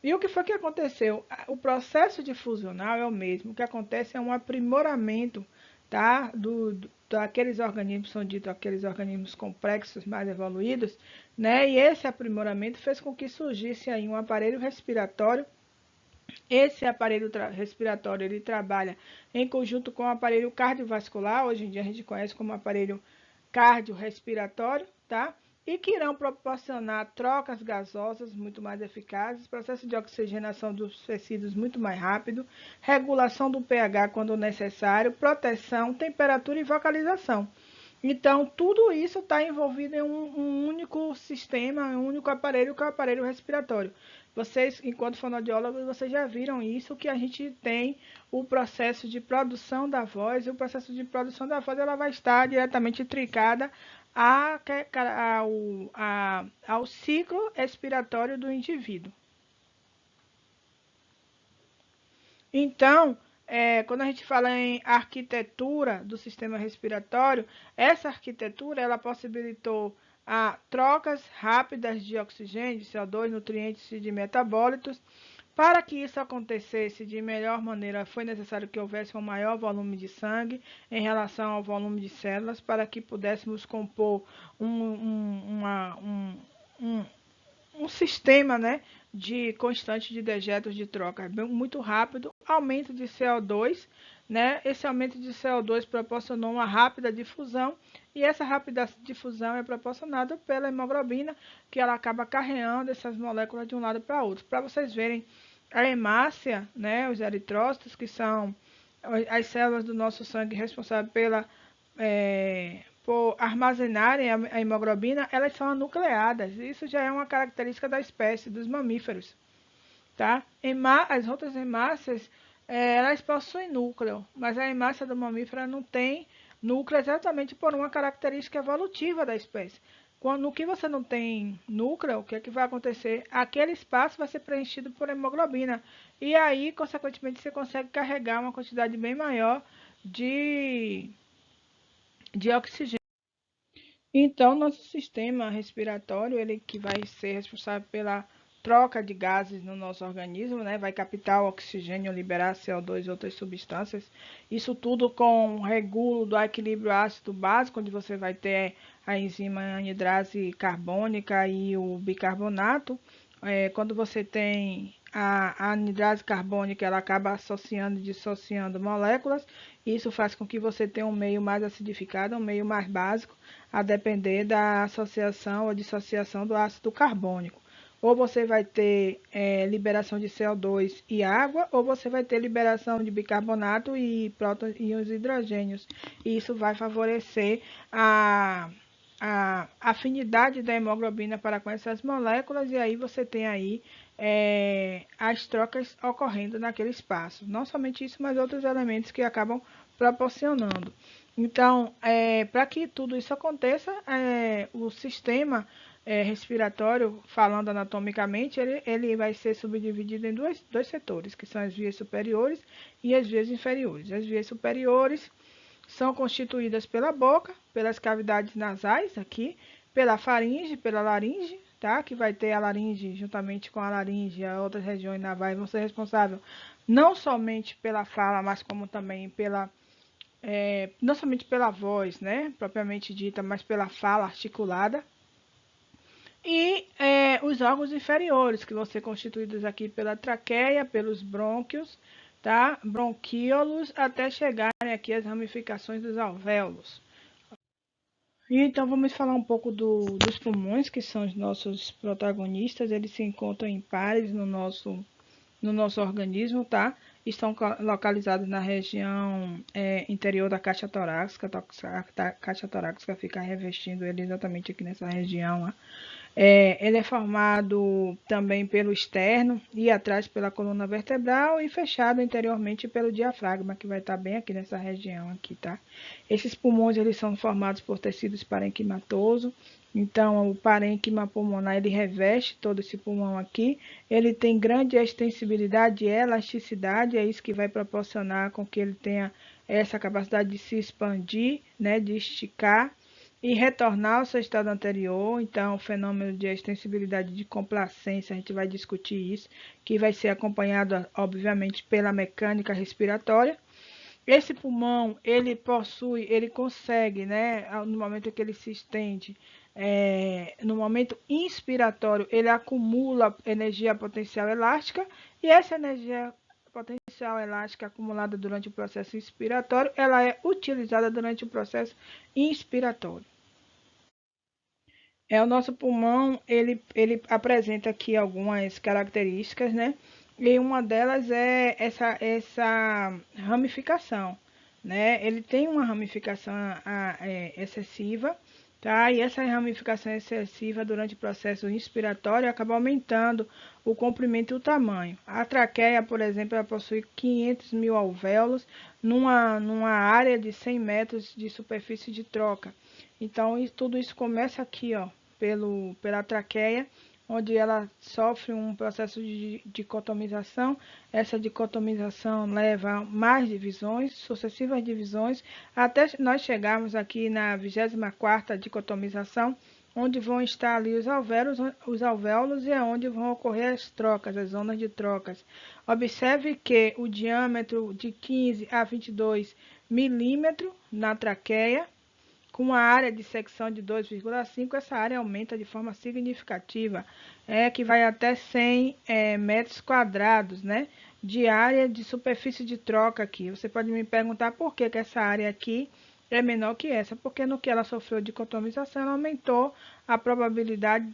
E o que foi que aconteceu? O processo difusional é o mesmo. O que acontece é um aprimoramento, tá? Daqueles organismos, são ditos aqueles organismos complexos mais evoluídos, né? E esse aprimoramento fez com que surgisse aí um aparelho respiratório. Esse aparelho respiratório ele trabalha em conjunto com o aparelho cardiovascular, hoje em dia a gente conhece como aparelho cardiorrespiratório, tá? E que irão proporcionar trocas gasosas muito mais eficazes, processo de oxigenação dos tecidos muito mais rápido, regulação do pH quando necessário, proteção, temperatura e vocalização. Então, tudo isso está envolvido em um único sistema, um único aparelho, que é o aparelho respiratório. Vocês, enquanto fonoaudiólogos, vocês já viram isso, que a gente tem o processo de produção da voz, e o processo de produção da voz ela vai estar diretamente trincada ao ciclo expiratório do indivíduo. Então, quando a gente fala em arquitetura do sistema respiratório, essa arquitetura ela possibilitou trocas rápidas de oxigênio, de CO2, nutrientes e de metabólitos. Para que isso acontecesse de melhor maneira, foi necessário que houvesse um maior volume de sangue em relação ao volume de células, para que pudéssemos compor um, um sistema, né, de constante de dejetos de troca muito rápido, aumento de CO2, né? Esse aumento de CO2 proporcionou uma rápida difusão, e essa rápida difusão é proporcionada pela hemoglobina, que ela acaba carreando essas moléculas de um lado para outro. Para vocês verem, a hemácia, né, os eritrócitos, que são as células do nosso sangue responsáveis por armazenarem a hemoglobina, elas são anucleadas. Isso já é uma característica da espécie, dos mamíferos. Tá? As outras hemácias, elas possuem núcleo, mas a hemácia do mamífero não tem núcleo exatamente por uma característica evolutiva da espécie. No que você não tem núcleo, o que é que vai acontecer? Aquele espaço vai ser preenchido por hemoglobina. E aí, consequentemente, você consegue carregar uma quantidade bem maior de oxigênio. Então, nosso sistema respiratório, ele que vai ser responsável pela troca de gases no nosso organismo, né? Vai captar o oxigênio, liberar CO2 e outras substâncias. Isso tudo com regulo do equilíbrio ácido básico, onde você vai ter a enzima anidrase carbônica e o bicarbonato. Quando você tem a anidrase carbônica, ela acaba associando e dissociando moléculas. Isso faz com que você tenha um meio mais acidificado, um meio mais básico, a depender da associação ou dissociação do ácido carbônico. Ou você vai ter liberação de CO2 e água, ou você vai ter liberação de bicarbonato e prótons e os hidrogênios. E isso vai favorecer a afinidade da hemoglobina para com essas moléculas, e aí você tem aí as trocas ocorrendo naquele espaço. Não somente isso, mas outros elementos que acabam proporcionando. Então, para que tudo isso aconteça, o sistema respiratório, falando anatomicamente, ele vai ser subdividido em dois setores, que são as vias superiores e as vias inferiores. As vias superiores são constituídas pela boca, pelas cavidades nasais aqui, pela faringe, pela laringe, tá? Que vai ter a laringe, juntamente com a laringe, as outras regiões navais vão ser responsáveis não somente pela fala, mas como também não somente pela voz, né? Propriamente dita, mas pela fala articulada. E os órgãos inferiores, que vão ser constituídos aqui pela traqueia, pelos brônquios, tá? Bronquíolos, até chegarem aqui as ramificações dos alvéolos. E então vamos falar um pouco dos pulmões, que são os nossos protagonistas. Eles se encontram em pares no nosso organismo, tá? Estão localizados na região interior da caixa torácica. A caixa torácica fica revestindo ele exatamente aqui nessa região, ó. Ele é formado também pelo externo e atrás pela coluna vertebral e fechado interiormente pelo diafragma, que vai estar bem aqui nessa região aqui, tá? Esses pulmões, eles são formados por tecidos parenquimatoso, Então, o parênquima pulmonar, ele reveste todo esse pulmão aqui. Ele tem grande extensibilidade e elasticidade, é isso que vai proporcionar com que ele tenha essa capacidade de se expandir, né, de esticar e retornar ao seu estado anterior. Então, o fenômeno de extensibilidade de complacência, a gente vai discutir isso, que vai ser acompanhado, obviamente, pela mecânica respiratória. Esse pulmão, ele consegue, né, no momento que ele se estende, no momento inspiratório, ele acumula energia potencial elástica, e essa energia potencial elástica acumulada durante o processo inspiratório, ela é utilizada durante o processo inspiratório. O nosso pulmão, ele apresenta aqui algumas características, né? E uma delas é essa ramificação, né? Ele tem uma ramificação excessiva, tá? E essa ramificação excessiva durante o processo inspiratório acaba aumentando o comprimento e o tamanho. A traqueia, por exemplo, ela possui 500 mil alvéolos numa área de 100 metros de superfície de troca. Então, tudo isso começa aqui, ó, pela traqueia, onde ela sofre um processo de dicotomização. Essa dicotomização leva a mais divisões, sucessivas divisões, até nós chegarmos aqui na 24ª dicotomização, onde vão estar ali os alvéolos e é onde vão ocorrer as trocas, as zonas de trocas. Observe que o diâmetro de 15 a 22 milímetros na traqueia, com a área de secção de 2,5, essa área aumenta de forma significativa, que vai até 100 metros quadrados, né, de área de superfície de troca aqui. Você pode me perguntar por que essa área aqui é menor que essa, porque no que ela sofreu dicotomização, ela aumentou a probabilidade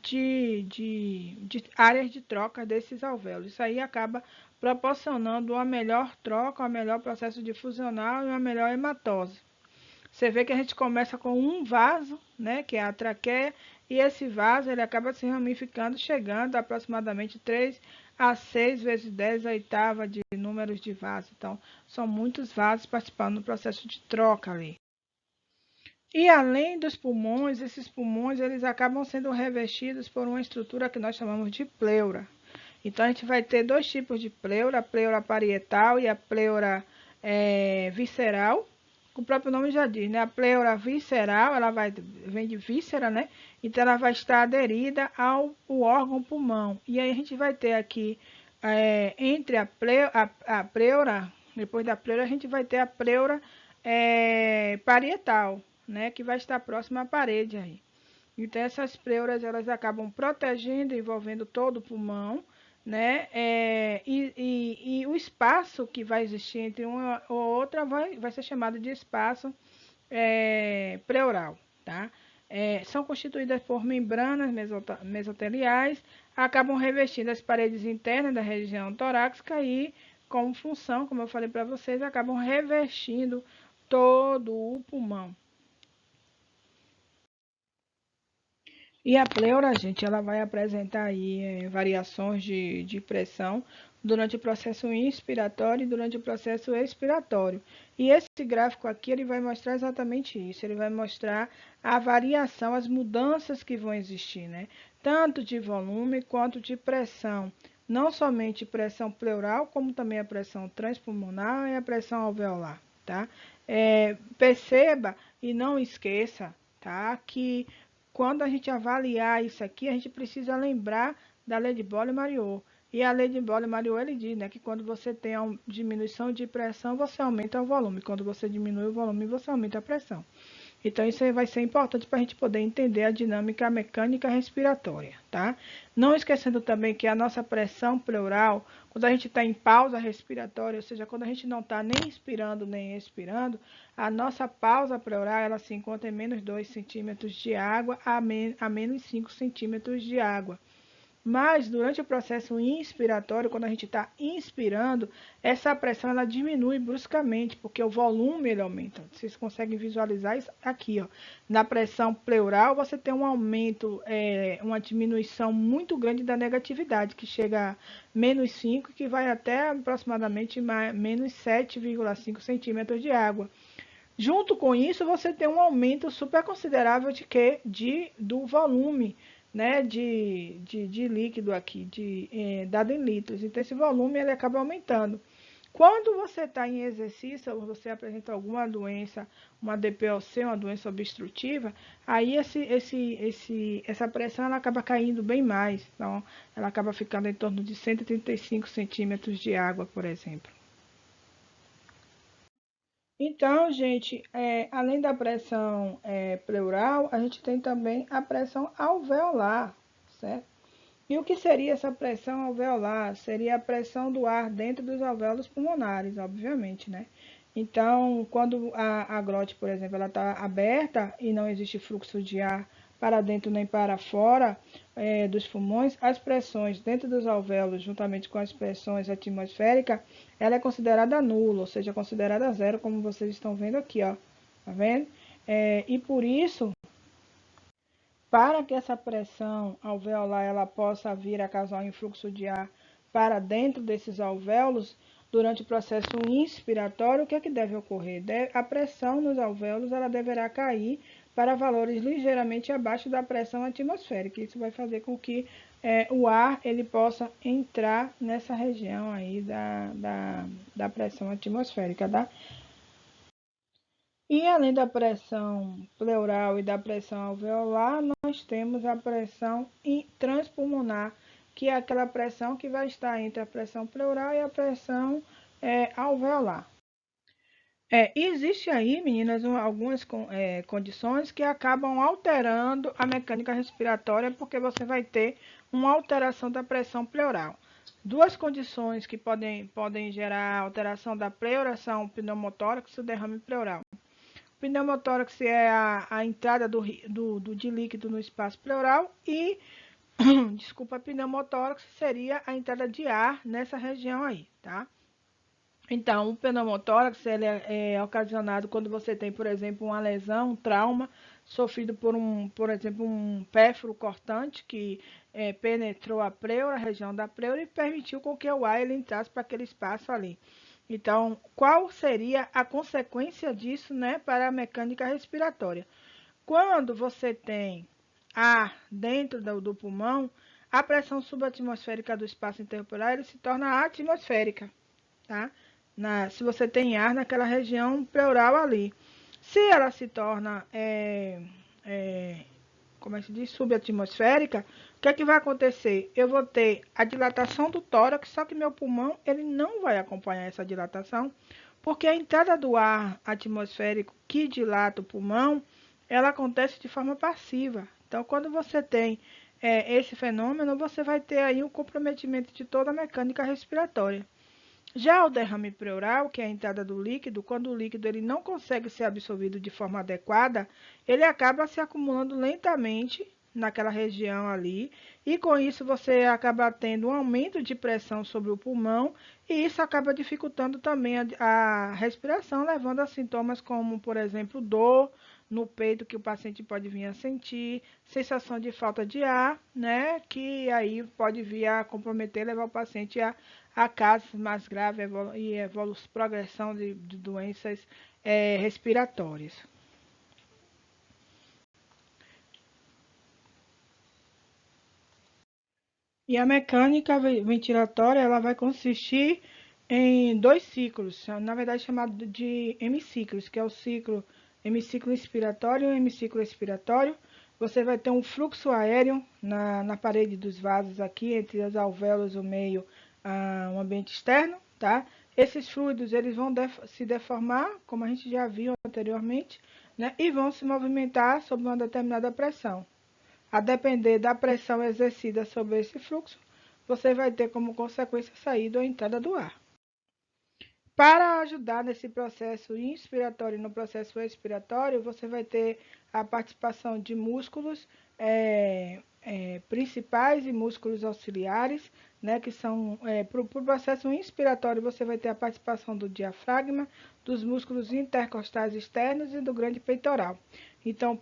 de áreas de troca desses alvéolos. Isso aí acaba proporcionando uma melhor troca, um melhor processo difusional e uma melhor hematose. Você vê que a gente começa com um vaso, né, que é a traqueia, e esse vaso ele acaba se ramificando, chegando a aproximadamente 3 a 6 vezes 10 a oitava de números de vaso. Então, são muitos vasos participando do processo de troca ali. E além dos pulmões, esses pulmões eles acabam sendo revestidos por uma estrutura que nós chamamos de pleura. Então, a gente vai ter dois tipos de pleura, a pleura parietal e a pleura visceral. O próprio nome já diz, né? A pleura visceral, vem de víscera, né? Então, ela vai estar aderida ao órgão pulmão. E aí, a gente vai ter aqui, entre a pleura, depois da pleura, a gente vai ter a pleura parietal, né? Que vai estar próxima à parede aí. Então, essas pleuras, elas acabam protegendo, envolvendo todo o pulmão, né? E o espaço que vai existir entre uma ou outra vai ser chamado de espaço pleural, tá? São constituídas por membranas mesoteliais, acabam revestindo as paredes internas da região torácica e, como função, como eu falei para vocês, acabam revestindo todo o pulmão. E a pleura, gente, ela vai apresentar aí variações de pressão durante o processo inspiratório e durante o processo expiratório. E esse gráfico aqui, ele vai mostrar exatamente isso. Ele vai mostrar a variação, as mudanças que vão existir, né? Tanto de volume quanto de pressão. Não somente pressão pleural, como também a pressão transpulmonar e a pressão alveolar, tá? Perceba e não esqueça, tá? Que quando a gente avaliar isso aqui, a gente precisa lembrar da lei de Boole-Mariot. E a lei de Boole-Mariot, ele diz, né, que quando você tem a diminuição de pressão, você aumenta o volume. Quando você diminui o volume, você aumenta a pressão. Então, isso aí vai ser importante para a gente poder entender a dinâmica mecânica respiratória, tá? Não esquecendo também que a nossa pressão pleural, quando a gente está em pausa respiratória, ou seja, quando a gente não está nem inspirando nem expirando, a nossa pausa pleural, ela se encontra em menos 2 centímetros de água a menos 5 centímetros de água. Mas durante o processo inspiratório, quando a gente está inspirando, essa pressão ela diminui bruscamente, porque o volume ele aumenta. Vocês conseguem visualizar isso aqui, ó. Na pressão pleural, você tem um aumento, uma diminuição muito grande da negatividade, que chega a menos 5, que vai até aproximadamente menos 7,5 centímetros de água. Junto com isso, você tem um aumento super considerável de quê? Do volume, né, de líquido aqui, dado em litros. Então, esse volume ele acaba aumentando. Quando você está em exercício, ou você apresenta alguma doença, uma DPOC, uma doença obstrutiva, aí essa pressão ela acaba caindo bem mais. Então, ela acaba ficando em torno de 135 centímetros de água, por exemplo. Então, gente, além da pressão pleural, a gente tem também a pressão alveolar, certo? E o que seria essa pressão alveolar? Seria a pressão do ar dentro dos alvéolos pulmonares, obviamente, né? Então, quando a glote, por exemplo, ela está aberta e não existe fluxo de ar para dentro nem para fora dos pulmões, as pressões dentro dos alvéolos, juntamente com as pressões atmosféricas, ela é considerada nula, ou seja, considerada zero, como vocês estão vendo aqui, ó. Tá vendo? E por isso, para que essa pressão alveolar ela possa vir a causar um influxo de ar para dentro desses alvéolos, durante o processo inspiratório, o que é que deve ocorrer? A pressão nos alvéolos ela deverá cair para valores ligeiramente abaixo da pressão atmosférica. Isso vai fazer com que o ar ele possa entrar nessa região aí da pressão atmosférica, tá? E além da pressão pleural e da pressão alveolar, nós temos a pressão transpulmonar, que é aquela pressão que vai estar entre a pressão pleural e a pressão alveolar. Existe aí, meninas, algumas condições que acabam alterando a mecânica respiratória, porque você vai ter uma alteração da pressão pleural. Duas condições que podem gerar alteração da pleuração pneumotórax e o derrame pleural. Pneumotórax é a entrada de líquido no espaço pleural e, desculpa, pneumotórax seria a entrada de ar nessa região aí, tá? Então, o pneumotórax ele é ocasionado quando você tem, por exemplo, uma lesão, um trauma sofrido por exemplo, um pérfuro cortante que penetrou a pleura, a região da pleura e permitiu com que o ar ele entrasse para aquele espaço ali. Então, qual seria a consequência disso, né, para a mecânica respiratória? Quando você tem ar dentro do pulmão, a pressão subatmosférica do espaço interpular ele se torna atmosférica, tá? Se você tem ar naquela região pleural ali. Se ela se torna, como é que se diz, subatmosférica, o que é que vai acontecer? Eu vou ter a dilatação do tórax, só que meu pulmão ele não vai acompanhar essa dilatação, porque a entrada do ar atmosférico que dilata o pulmão, ela acontece de forma passiva. Então, quando você tem esse fenômeno, você vai ter aí um comprometimento de toda a mecânica respiratória. Já o derrame pleural, que é a entrada do líquido, quando o líquido ele não consegue ser absorvido de forma adequada, ele acaba se acumulando lentamente naquela região ali, e com isso você acaba tendo um aumento de pressão sobre o pulmão, e isso acaba dificultando também a respiração, levando a sintomas como, por exemplo, dor no peito que o paciente pode vir a sentir, sensação de falta de ar, né, que aí pode vir a comprometer, levar o paciente a casos mais graves e progressão de doenças respiratórias. E a mecânica ventilatória ela vai consistir em dois ciclos, na verdade chamado de hemiciclos, que é o ciclo hemiciclo inspiratório e hemiciclo expiratório. Você vai ter um fluxo aéreo na parede dos vasos aqui, entre os alvéolos, o meio, o ambiente externo, tá? Esses fluidos eles vão se deformar, como a gente já viu anteriormente, né? E vão se movimentar sob uma determinada pressão. A depender da pressão exercida sobre esse fluxo, você vai ter como consequência a saída ou entrada do ar. Para ajudar nesse processo inspiratório e no processo expiratório, você vai ter a participação de músculos principais e músculos auxiliares, né, que são, para o processo inspiratório, você vai ter a participação do diafragma, dos músculos intercostais externos e do grande peitoral. Então,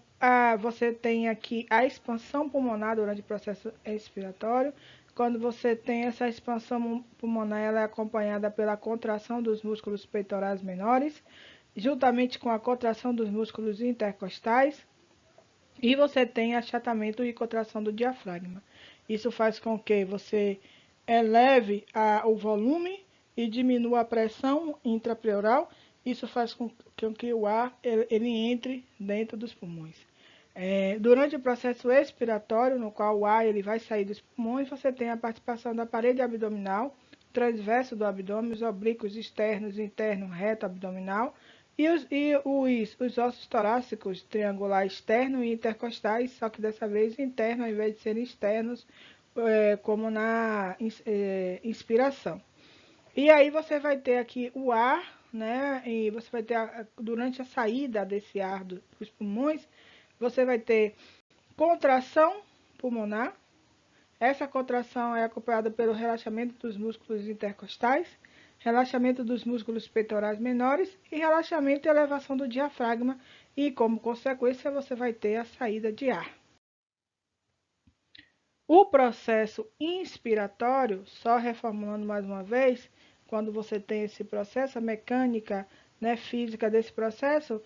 você tem aqui a expansão pulmonar durante o processo expiratório. Quando você tem essa expansão pulmonar, ela é acompanhada pela contração dos músculos peitorais menores. juntamente com a contração dos músculos intercostais, e você tem achatamento e contração do diafragma. Isso faz com que você eleve o volume e diminua a pressão intrapleural. Isso faz com que o ar ele entre dentro dos pulmões. Durante o processo expiratório, no qual o ar ele vai sair dos pulmões, você tem a participação da parede abdominal, transverso do abdômen, os oblíquos externos, interno, reto abdominal, os ossos torácicos, triangular externo e intercostais, só que dessa vez interno ao invés de serem externos, como na inspiração. E aí você vai ter aqui o ar, né? E você vai ter, durante a saída desse ar dos pulmões, você vai ter contração pulmonar. Essa contração é acompanhada pelo relaxamento dos músculos intercostais, relaxamento dos músculos peitorais menores e relaxamento e elevação do diafragma. E, como consequência, você vai ter a saída de ar. O processo inspiratório, só reformulando mais uma vez, quando você tem esse processo, a mecânica, né, física desse processo,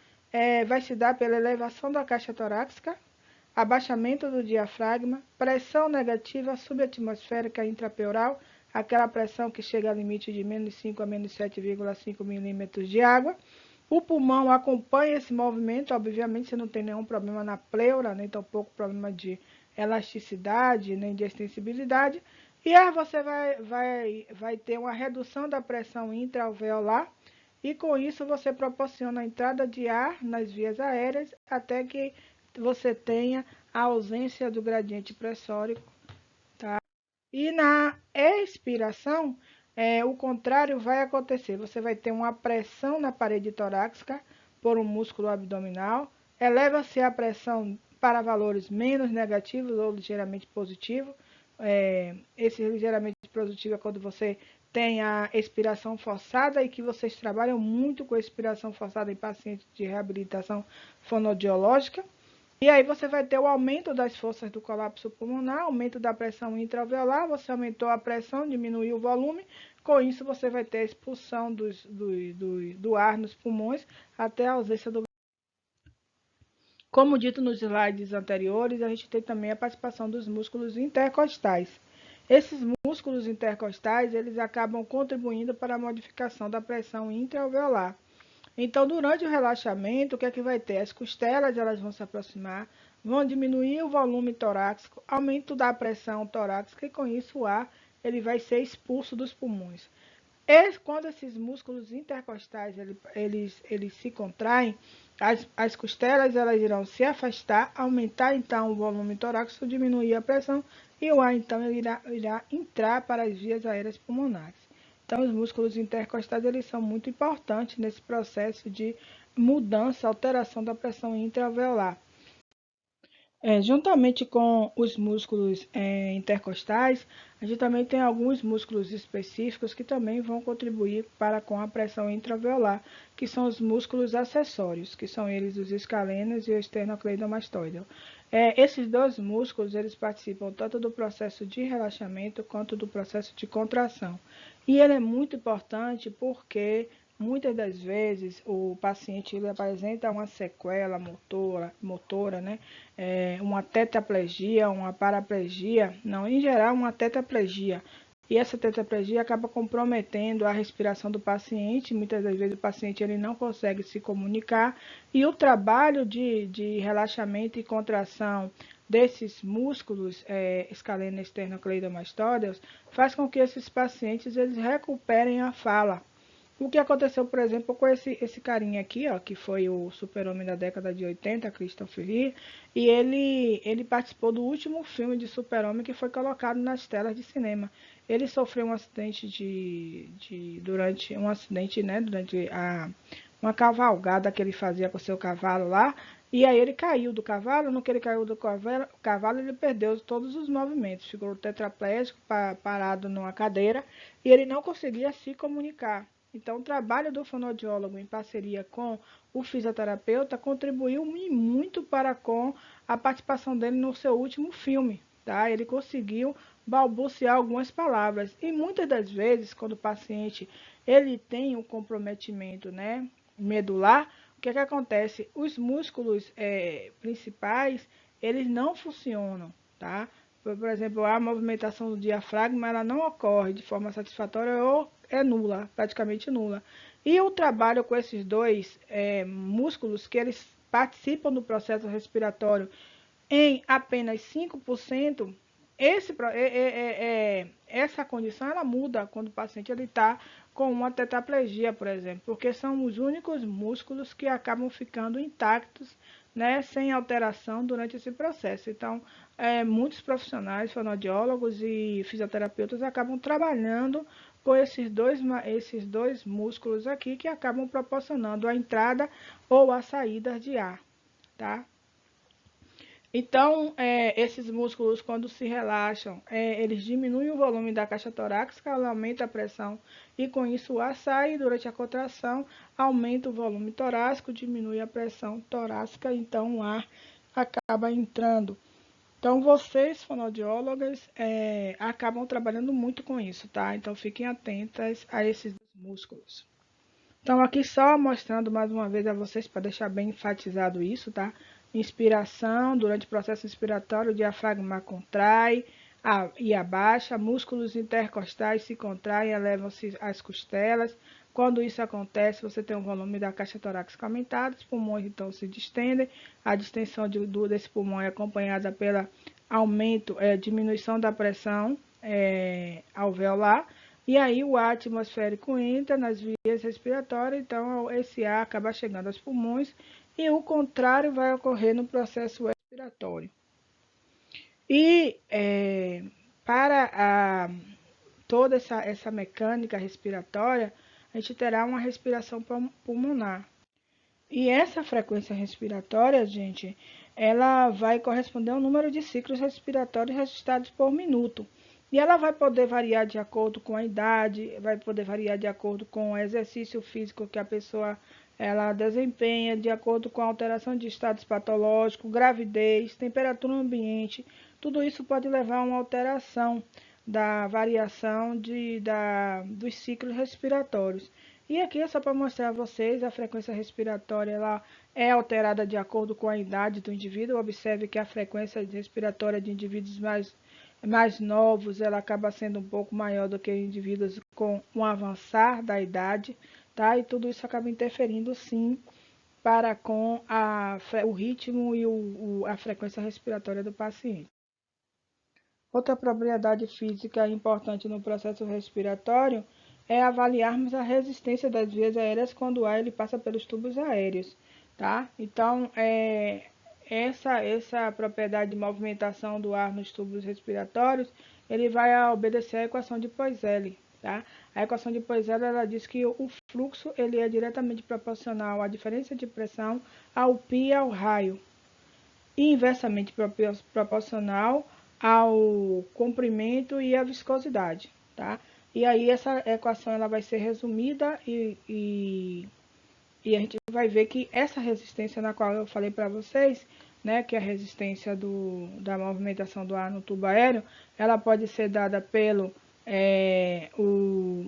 vai se dar pela elevação da caixa torácica, abaixamento do diafragma, pressão negativa subatmosférica intrapleural, aquela pressão que chega ao limite de menos 5 a menos 7,5 milímetros de água. O pulmão acompanha esse movimento, obviamente você não tem nenhum problema na pleura, nem tampouco problema de elasticidade, nem de extensibilidade. E aí você vai ter uma redução da pressão intraalveolar, e com isso você proporciona a entrada de ar nas vias aéreas até que você tenha a ausência do gradiente pressórico, tá? E na expiração, o contrário vai acontecer. Você vai ter uma pressão na parede torácica por um músculo abdominal, eleva-se a pressão para valores menos negativos ou ligeiramente positivos. Esse ligeiramente positivo é quando você tem a expiração forçada, e que vocês trabalham muito com expiração forçada em pacientes de reabilitação fonoaudiológica. E aí você vai ter o aumento das forças do colapso pulmonar, aumento da pressão intraalveolar, você aumentou a pressão, diminuiu o volume, com isso você vai ter a expulsão do ar nos pulmões até a ausência do. Como dito nos slides anteriores, a gente tem também a participação dos músculos intercostais. Esses músculos intercostais, eles acabam contribuindo para a modificação da pressão intraalveolar. Então, durante o relaxamento, o que é que vai ter? As costelas elas vão se aproximar, vão diminuir o volume torácico, aumento da pressão torácica, e com isso o ar ele vai ser expulso dos pulmões. Quando esses músculos intercostais eles se contraem, as costelas elas irão se afastar, aumentar então o volume torácico, diminuir a pressão, e o ar então irá entrar para as vias aéreas pulmonares. Então, os músculos intercostais eles são muito importantes nesse processo de mudança, alteração da pressão intraalveolar. Juntamente com os músculos intercostais, a gente também tem alguns músculos específicos que também vão contribuir com a pressão intraalveolar, que são os músculos acessórios, que são eles os escalenos e o esternocleidomastoideo. Esses dois músculos, eles participam tanto do processo de relaxamento quanto do processo de contração. E ele é muito importante porque muitas das vezes o paciente ele apresenta uma sequela motora, né? Uma tetraplegia, uma paraplegia, não, em geral uma tetraplegia. E essa tetraplegia acaba comprometendo a respiração do paciente. Muitas das vezes o paciente ele não consegue se comunicar, e o trabalho de relaxamento e contração desses músculos escaleno esternocleidomastoideus faz com que esses pacientes eles recuperem a fala. O que aconteceu, por exemplo, com esse carinha aqui, ó, que foi o super-homem da década de 80, Christopher Lee, e ele participou do último filme de super-homem que foi colocado nas telas de cinema. Ele sofreu um acidente durante uma cavalgada que ele fazia com seu cavalo lá, e aí ele caiu do cavalo. No que ele caiu do cavalo, ele perdeu todos os movimentos, ficou tetraplégico, parado numa cadeira, e ele não conseguia se comunicar. Então, o trabalho do fonoaudiólogo em parceria com o fisioterapeuta contribuiu muito para com a participação dele no seu último filme, tá? Ele conseguiu balbuciar algumas palavras, e muitas das vezes, quando o paciente ele tem um comprometimento, né, medular, o que acontece? Os músculos principais, eles não funcionam, tá? Por exemplo, a movimentação do diafragma, ela não ocorre de forma satisfatória ou é nula, praticamente nula. E o trabalho com esses dois músculos, que eles participam do processo respiratório em apenas 5%, essa condição ela muda quando o paciente está com uma tetraplegia, por exemplo, porque são os únicos músculos que acabam ficando intactos, né, sem alteração durante esse processo. Então, muitos profissionais, fonoaudiólogos e fisioterapeutas acabam trabalhando com esses dois músculos aqui que acabam proporcionando a entrada ou a saída de ar, tá? Então, esses músculos, quando se relaxam, eles diminuem o volume da caixa torácica, ela aumenta a pressão e com isso o ar sai. Durante a contração, aumenta o volume torácico, diminui a pressão torácica, então o ar acaba entrando. Então, vocês, fonoaudiólogas, acabam trabalhando muito com isso, tá? Então, fiquem atentas a esses músculos. Então, aqui só mostrando mais uma vez a vocês para deixar bem enfatizado isso, tá? Inspiração, durante o processo inspiratório, o diafragma contrai e abaixa, músculos intercostais se contraem, elevam-se as costelas. Quando isso acontece, você tem um volume da caixa torácica aumentado, os pulmões então se distendem, a distensão desse pulmão é acompanhada pela diminuição da pressão alveolar, e aí o ar atmosférico entra nas vias respiratórias, então esse ar acaba chegando aos pulmões e o contrário vai ocorrer no processo respiratório. E para toda essa mecânica respiratória, a gente terá uma respiração pulmonar. E essa frequência respiratória, gente, ela vai corresponder ao número de ciclos respiratórios registrados por minuto. E ela vai poder variar de acordo com a idade, vai poder variar de acordo com o exercício físico que a pessoa ela desempenha, de acordo com a alteração de estados patológicos, gravidez, temperatura ambiente. Tudo isso pode levar a uma alteração da variação dos ciclos respiratórios. E aqui é só para mostrar a vocês, a frequência respiratória ela é alterada de acordo com a idade do indivíduo. Observe que a frequência respiratória de indivíduos mais novos, ela acaba sendo um pouco maior do que indivíduos com um avançar da idade, tá? E tudo isso acaba interferindo, sim, para com o ritmo e a frequência respiratória do paciente. Outra propriedade física importante no processo respiratório é avaliarmos a resistência das vias aéreas quando o ar ele passa pelos tubos aéreos, tá? Então, essa propriedade de movimentação do ar nos tubos respiratórios, ele vai obedecer à equação de Poiseuille, tá? A equação de Poiseuille, ela diz que o fluxo ele é diretamente proporcional à diferença de pressão ao π e ao raio, e inversamente proporcional ao comprimento e à viscosidade, tá? E aí essa equação ela vai ser resumida e a gente vai ver que essa resistência na qual eu falei para vocês, né, que é a resistência da movimentação do ar no tubo aéreo, ela pode ser dada pelo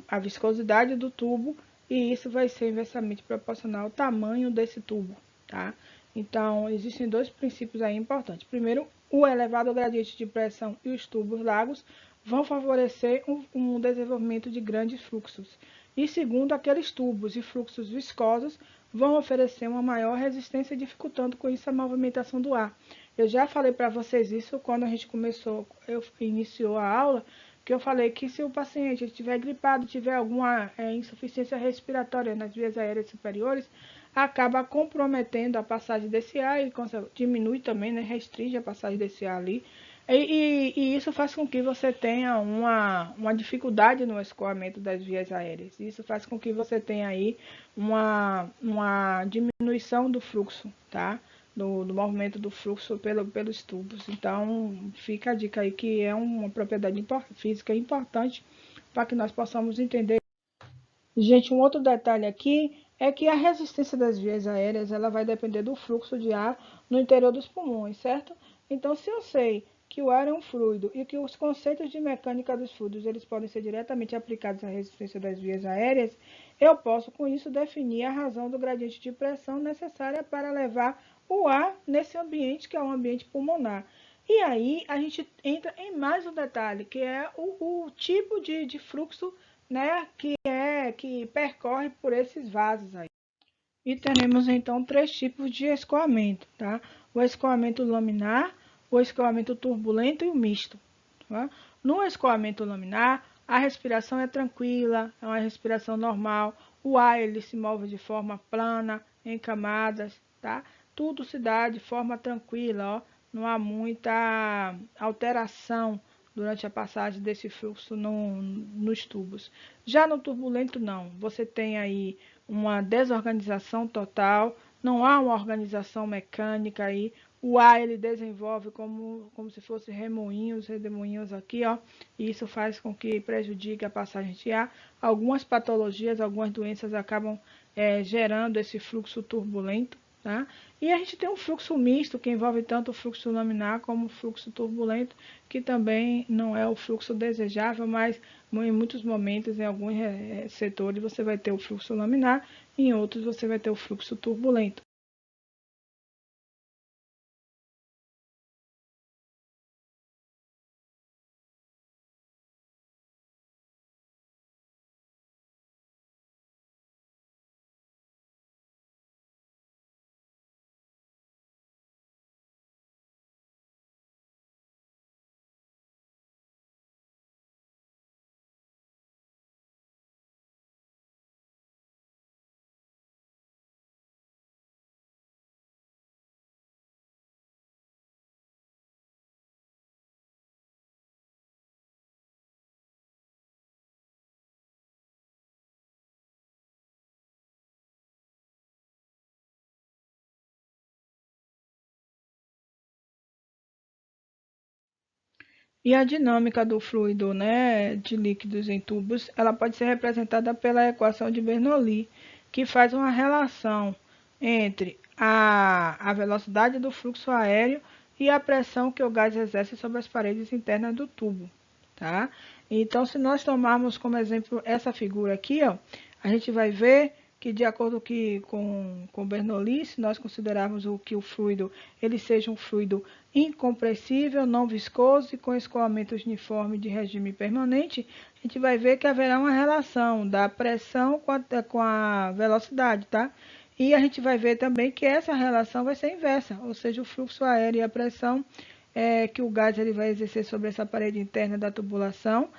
a viscosidade do tubo, e isso vai ser inversamente proporcional ao tamanho desse tubo, tá? Então, existem dois princípios aí importantes. Primeiro, o elevado gradiente de pressão e os tubos largos vão favorecer um desenvolvimento de grandes fluxos. E segundo, aqueles tubos e fluxos viscosos vão oferecer uma maior resistência, dificultando com isso a movimentação do ar. Eu já falei para vocês isso quando a gente iniciou a aula, que eu falei que se o paciente estiver gripado, tiver alguma insuficiência respiratória nas vias aéreas superiores, acaba comprometendo a passagem desse ar e diminui também, né, restringe a passagem desse ar ali. E isso faz com que você tenha uma dificuldade no escoamento das vias aéreas. Isso faz com que você tenha aí uma diminuição do fluxo, tá? Do movimento do fluxo pelos tubos. Então, fica a dica aí que é uma propriedade física importante para que nós possamos entender. Gente, um outro detalhe aqui é que a resistência das vias aéreas ela vai depender do fluxo de ar no interior dos pulmões, certo? Então, se eu sei que o ar é um fluido e que os conceitos de mecânica dos fluidos eles podem ser diretamente aplicados à resistência das vias aéreas, eu posso com isso definir a razão do gradiente de pressão necessária para levar o ar nesse ambiente que é o ambiente pulmonar. E aí a gente entra em mais um detalhe, que é o tipo de fluxo, né, que percorre por esses vasos aí. E teremos então três tipos de escoamento, tá? O escoamento laminar, o escoamento turbulento e o misto. Tá? No escoamento laminar, a respiração é tranquila, é uma respiração normal, o ar ele se move de forma plana, em camadas, tá? Tudo se dá de forma tranquila, ó, não há muita alteração durante a passagem desse fluxo nos tubos. Já no turbulento, não. Você tem aí uma desorganização total, não há uma organização mecânica aí. O ar ele desenvolve como se fosse redemoinhos aqui, ó. E isso faz com que prejudique a passagem de ar. Algumas patologias, algumas doenças acabam gerando esse fluxo turbulento. Tá? E a gente tem um fluxo misto, que envolve tanto o fluxo laminar como o fluxo turbulento, que também não é o fluxo desejável, mas em muitos momentos, em alguns setores, você vai ter o fluxo laminar, em outros você vai ter o fluxo turbulento. E a dinâmica do fluido, né, de líquidos em tubos, ela pode ser representada pela equação de Bernoulli, que faz uma relação entre a velocidade do fluxo aéreo e a pressão que o gás exerce sobre as paredes internas do tubo, tá? Então, se nós tomarmos como exemplo essa figura aqui, ó, a gente vai ver que de acordo com Bernoulli, se nós considerarmos que o fluido ele seja um fluido incompressível, não viscoso e com escoamento uniforme de regime permanente, a gente vai ver que haverá uma relação da pressão com a velocidade, tá? E a gente vai ver também que essa relação vai ser inversa, ou seja, o fluxo aéreo e a pressão que o gás ele vai exercer sobre essa parede interna da tubulação.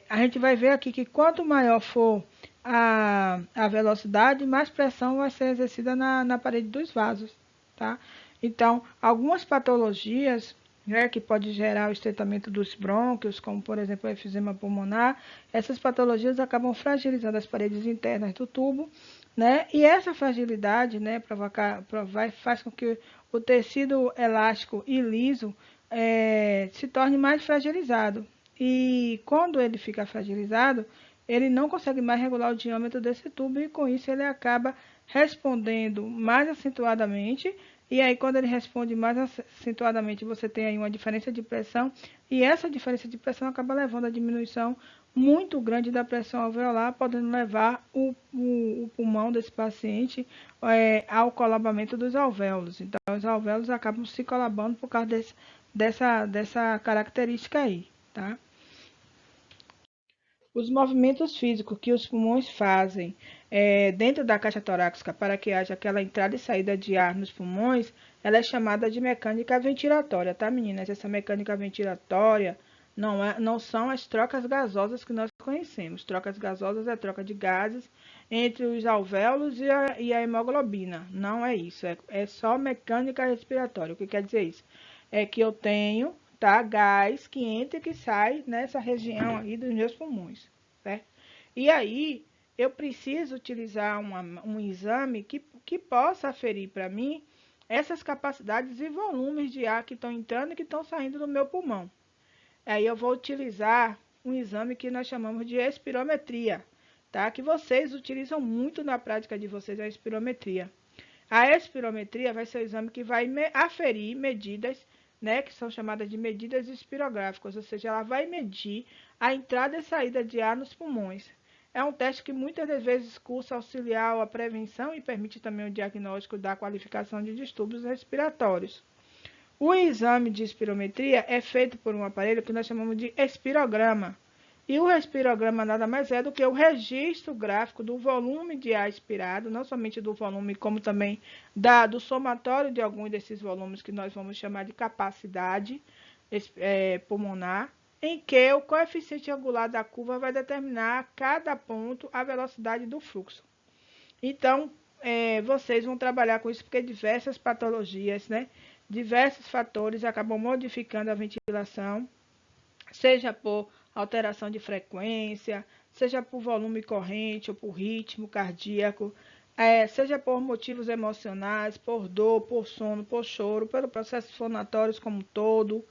A gente vai ver aqui que quanto maior for a velocidade, mais pressão vai ser exercida na parede dos vasos, tá? Então, algumas patologias, né, que pode gerar o estreitamento dos brônquios, como por exemplo o efizema pulmonar, essas patologias acabam fragilizando as paredes internas do tubo, né? E essa fragilidade, né, faz com que o tecido elástico e liso se torne mais fragilizado. E quando ele fica fragilizado, ele não consegue mais regular o diâmetro desse tubo e com isso ele acaba respondendo mais acentuadamente. E aí, quando ele responde mais acentuadamente, você tem aí uma diferença de pressão, e essa diferença de pressão acaba levando a diminuição muito grande da pressão alveolar, podendo levar o pulmão desse paciente ao colabamento dos alvéolos. Então, os alvéolos acabam se colabando por causa dessa característica aí, tá? Os movimentos físicos que os pulmões fazem dentro da caixa torácica para que haja aquela entrada e saída de ar nos pulmões, ela é chamada de mecânica ventilatória, tá, meninas? Essa mecânica ventilatória não são as trocas gasosas que nós conhecemos. Trocas gasosas é a troca de gases entre os alvéolos e a hemoglobina. Não é isso, é só mecânica respiratória. O que quer dizer isso? É que eu tenho, tá, gás que entra e que sai nessa região aí dos meus pulmões, certo? E aí, eu preciso utilizar um exame que possa aferir para mim essas capacidades e volumes de ar que estão entrando e que estão saindo do meu pulmão. Aí eu vou utilizar um exame que nós chamamos de espirometria, tá? Que vocês utilizam muito na prática de vocês, a espirometria. A espirometria vai ser o exame que vai aferir medidas né, que são chamadas de medidas espirográficas, ou seja, ela vai medir a entrada e saída de ar nos pulmões. É um teste que muitas das vezes cursa auxiliar a prevenção e permite também o diagnóstico da qualificação de distúrbios respiratórios. O exame de espirometria é feito por um aparelho que nós chamamos de espirograma. E o espirograma nada mais é do que o registro gráfico do volume de ar expirado, não somente do volume, como também do somatório de alguns desses volumes que nós vamos chamar de capacidade pulmonar, em que o coeficiente angular da curva vai determinar a cada ponto a velocidade do fluxo. Então, vocês vão trabalhar com isso porque diversas patologias, né, diversos fatores acabam modificando a ventilação, seja por alteração de frequência, seja por volume corrente ou por ritmo cardíaco, seja por motivos emocionais, por dor, por sono, por choro, pelos processos fonatórios como um todo,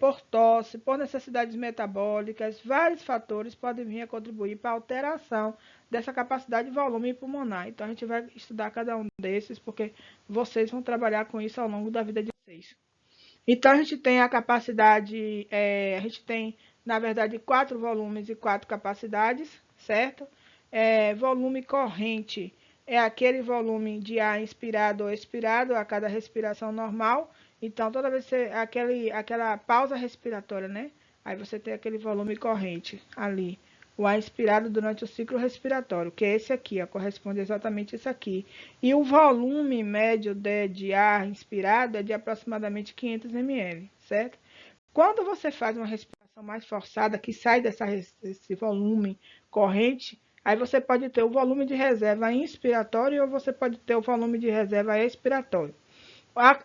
por tosse, por necessidades metabólicas, vários fatores podem vir a contribuir para a alteração dessa capacidade de volume pulmonar. Então, a gente vai estudar cada um desses, porque vocês vão trabalhar com isso ao longo da vida de vocês. Então, a gente tem a capacidade, a gente tem, na verdade, 4 volumes e 4 capacidades, certo? Volume corrente é aquele volume de ar inspirado ou expirado a cada respiração normal. Então, toda vez que você, aquela pausa respiratória, né? Aí você tem aquele volume corrente ali. O ar inspirado durante o ciclo respiratório, que é esse aqui, ó, corresponde exatamente a isso aqui. E o volume médio de ar inspirado é de aproximadamente 500 ml, certo? Quando você faz uma respiração mais forçada, que sai desse volume corrente, aí você pode ter o volume de reserva inspiratório ou você pode ter o volume de reserva expiratório.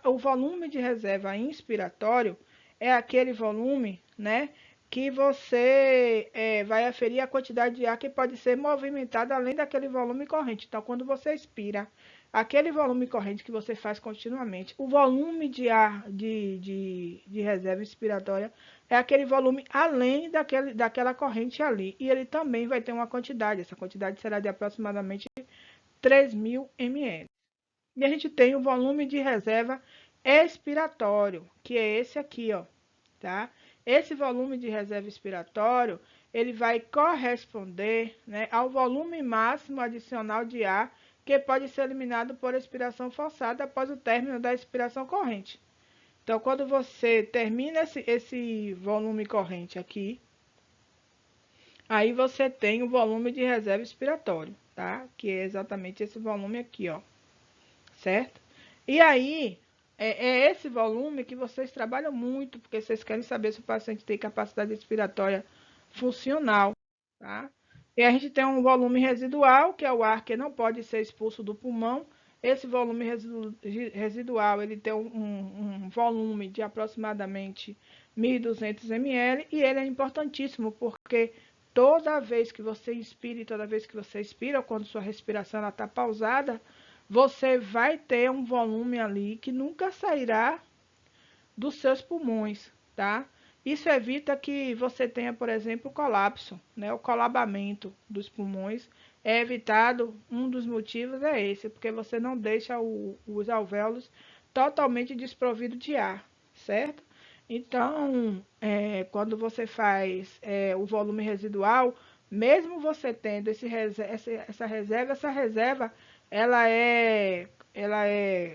O volume de reserva inspiratório é aquele volume, né, que você vai aferir a quantidade de ar que pode ser movimentada além daquele volume corrente. Então, quando você expira, aquele volume corrente que você faz continuamente, o volume de ar de reserva inspiratória é aquele volume além daquela corrente ali. E ele também vai ter uma quantidade. Essa quantidade será de aproximadamente 3.000 ml. E a gente tem o volume de reserva expiratório, que é esse aqui, ó, tá? Esse volume de reserva expiratório, ele vai corresponder, né, ao volume máximo adicional de ar que pode ser eliminado por expiração forçada após o término da expiração corrente. Então, quando você termina esse volume corrente aqui, aí você tem o volume de reserva expiratório, tá? Que é exatamente esse volume aqui, ó, certo? E aí, é esse volume que vocês trabalham muito, porque vocês querem saber se o paciente tem capacidade respiratória funcional, tá? E a gente tem um volume residual, que é o ar que não pode ser expulso do pulmão. Esse volume residual, ele tem um volume de aproximadamente 1.200 ml, e ele é importantíssimo, porque toda vez que você inspira e toda vez que você expira, quando sua respiração está pausada, você vai ter um volume ali que nunca sairá dos seus pulmões, tá? Isso evita que você tenha, por exemplo, colapso, né? O colabamento dos pulmões é evitado. Um dos motivos é esse, porque você não deixa os alvéolos totalmente desprovidos de ar, certo? Então, quando você faz o volume residual, mesmo você tendo essa reserva, ela é,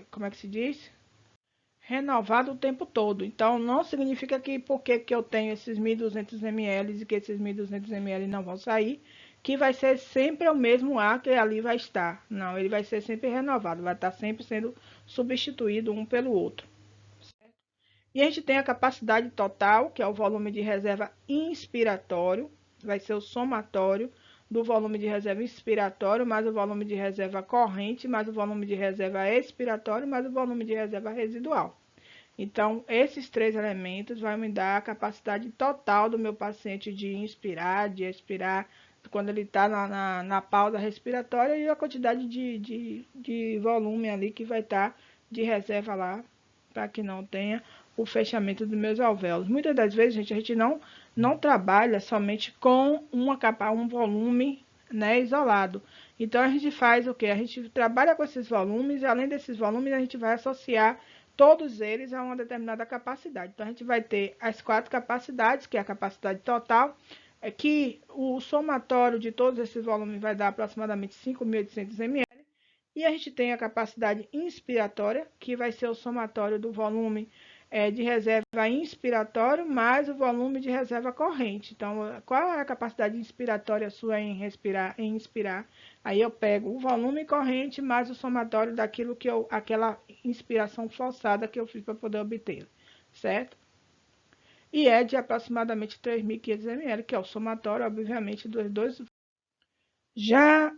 como é que se diz? Renovada o tempo todo. Então, não significa que porque eu tenho esses 1.200 ml e que esses 1.200 ml não vão sair, que vai ser sempre o mesmo ar que ali vai estar. Não, ele vai ser sempre renovado, vai estar sempre sendo substituído um pelo outro. E a gente tem a capacidade total, que é o volume de reserva inspiratório, vai ser o somatório do volume de reserva inspiratório, mais o volume de reserva corrente, mais o volume de reserva expiratório, mais o volume de reserva residual. Então, esses 3 elementos vão me dar a capacidade total do meu paciente de inspirar, de expirar, quando ele está na pausa respiratória, e a quantidade de volume ali que vai estar de reserva lá, para que não tenha o fechamento dos meus alvéolos. Muitas das vezes, gente, a gente não trabalha somente com um volume, né, isolado. Então, a gente faz o quê? A gente trabalha com esses volumes, e além desses volumes, a gente vai associar todos eles a uma determinada capacidade. Então, a gente vai ter as 4 capacidades, que é a capacidade total, que o somatório de todos esses volumes vai dar aproximadamente 5.800 ml. E a gente tem a capacidade inspiratória, que vai ser o somatório do volume de reserva inspiratório mais o volume de reserva corrente. Então, qual é a capacidade inspiratória sua em respirar, em inspirar? Aí eu pego o volume corrente mais o somatório daquilo que aquela inspiração forçada que eu fiz para poder obter, certo? E é de aproximadamente 3.500 ml, que é o somatório, obviamente, dos dois. Já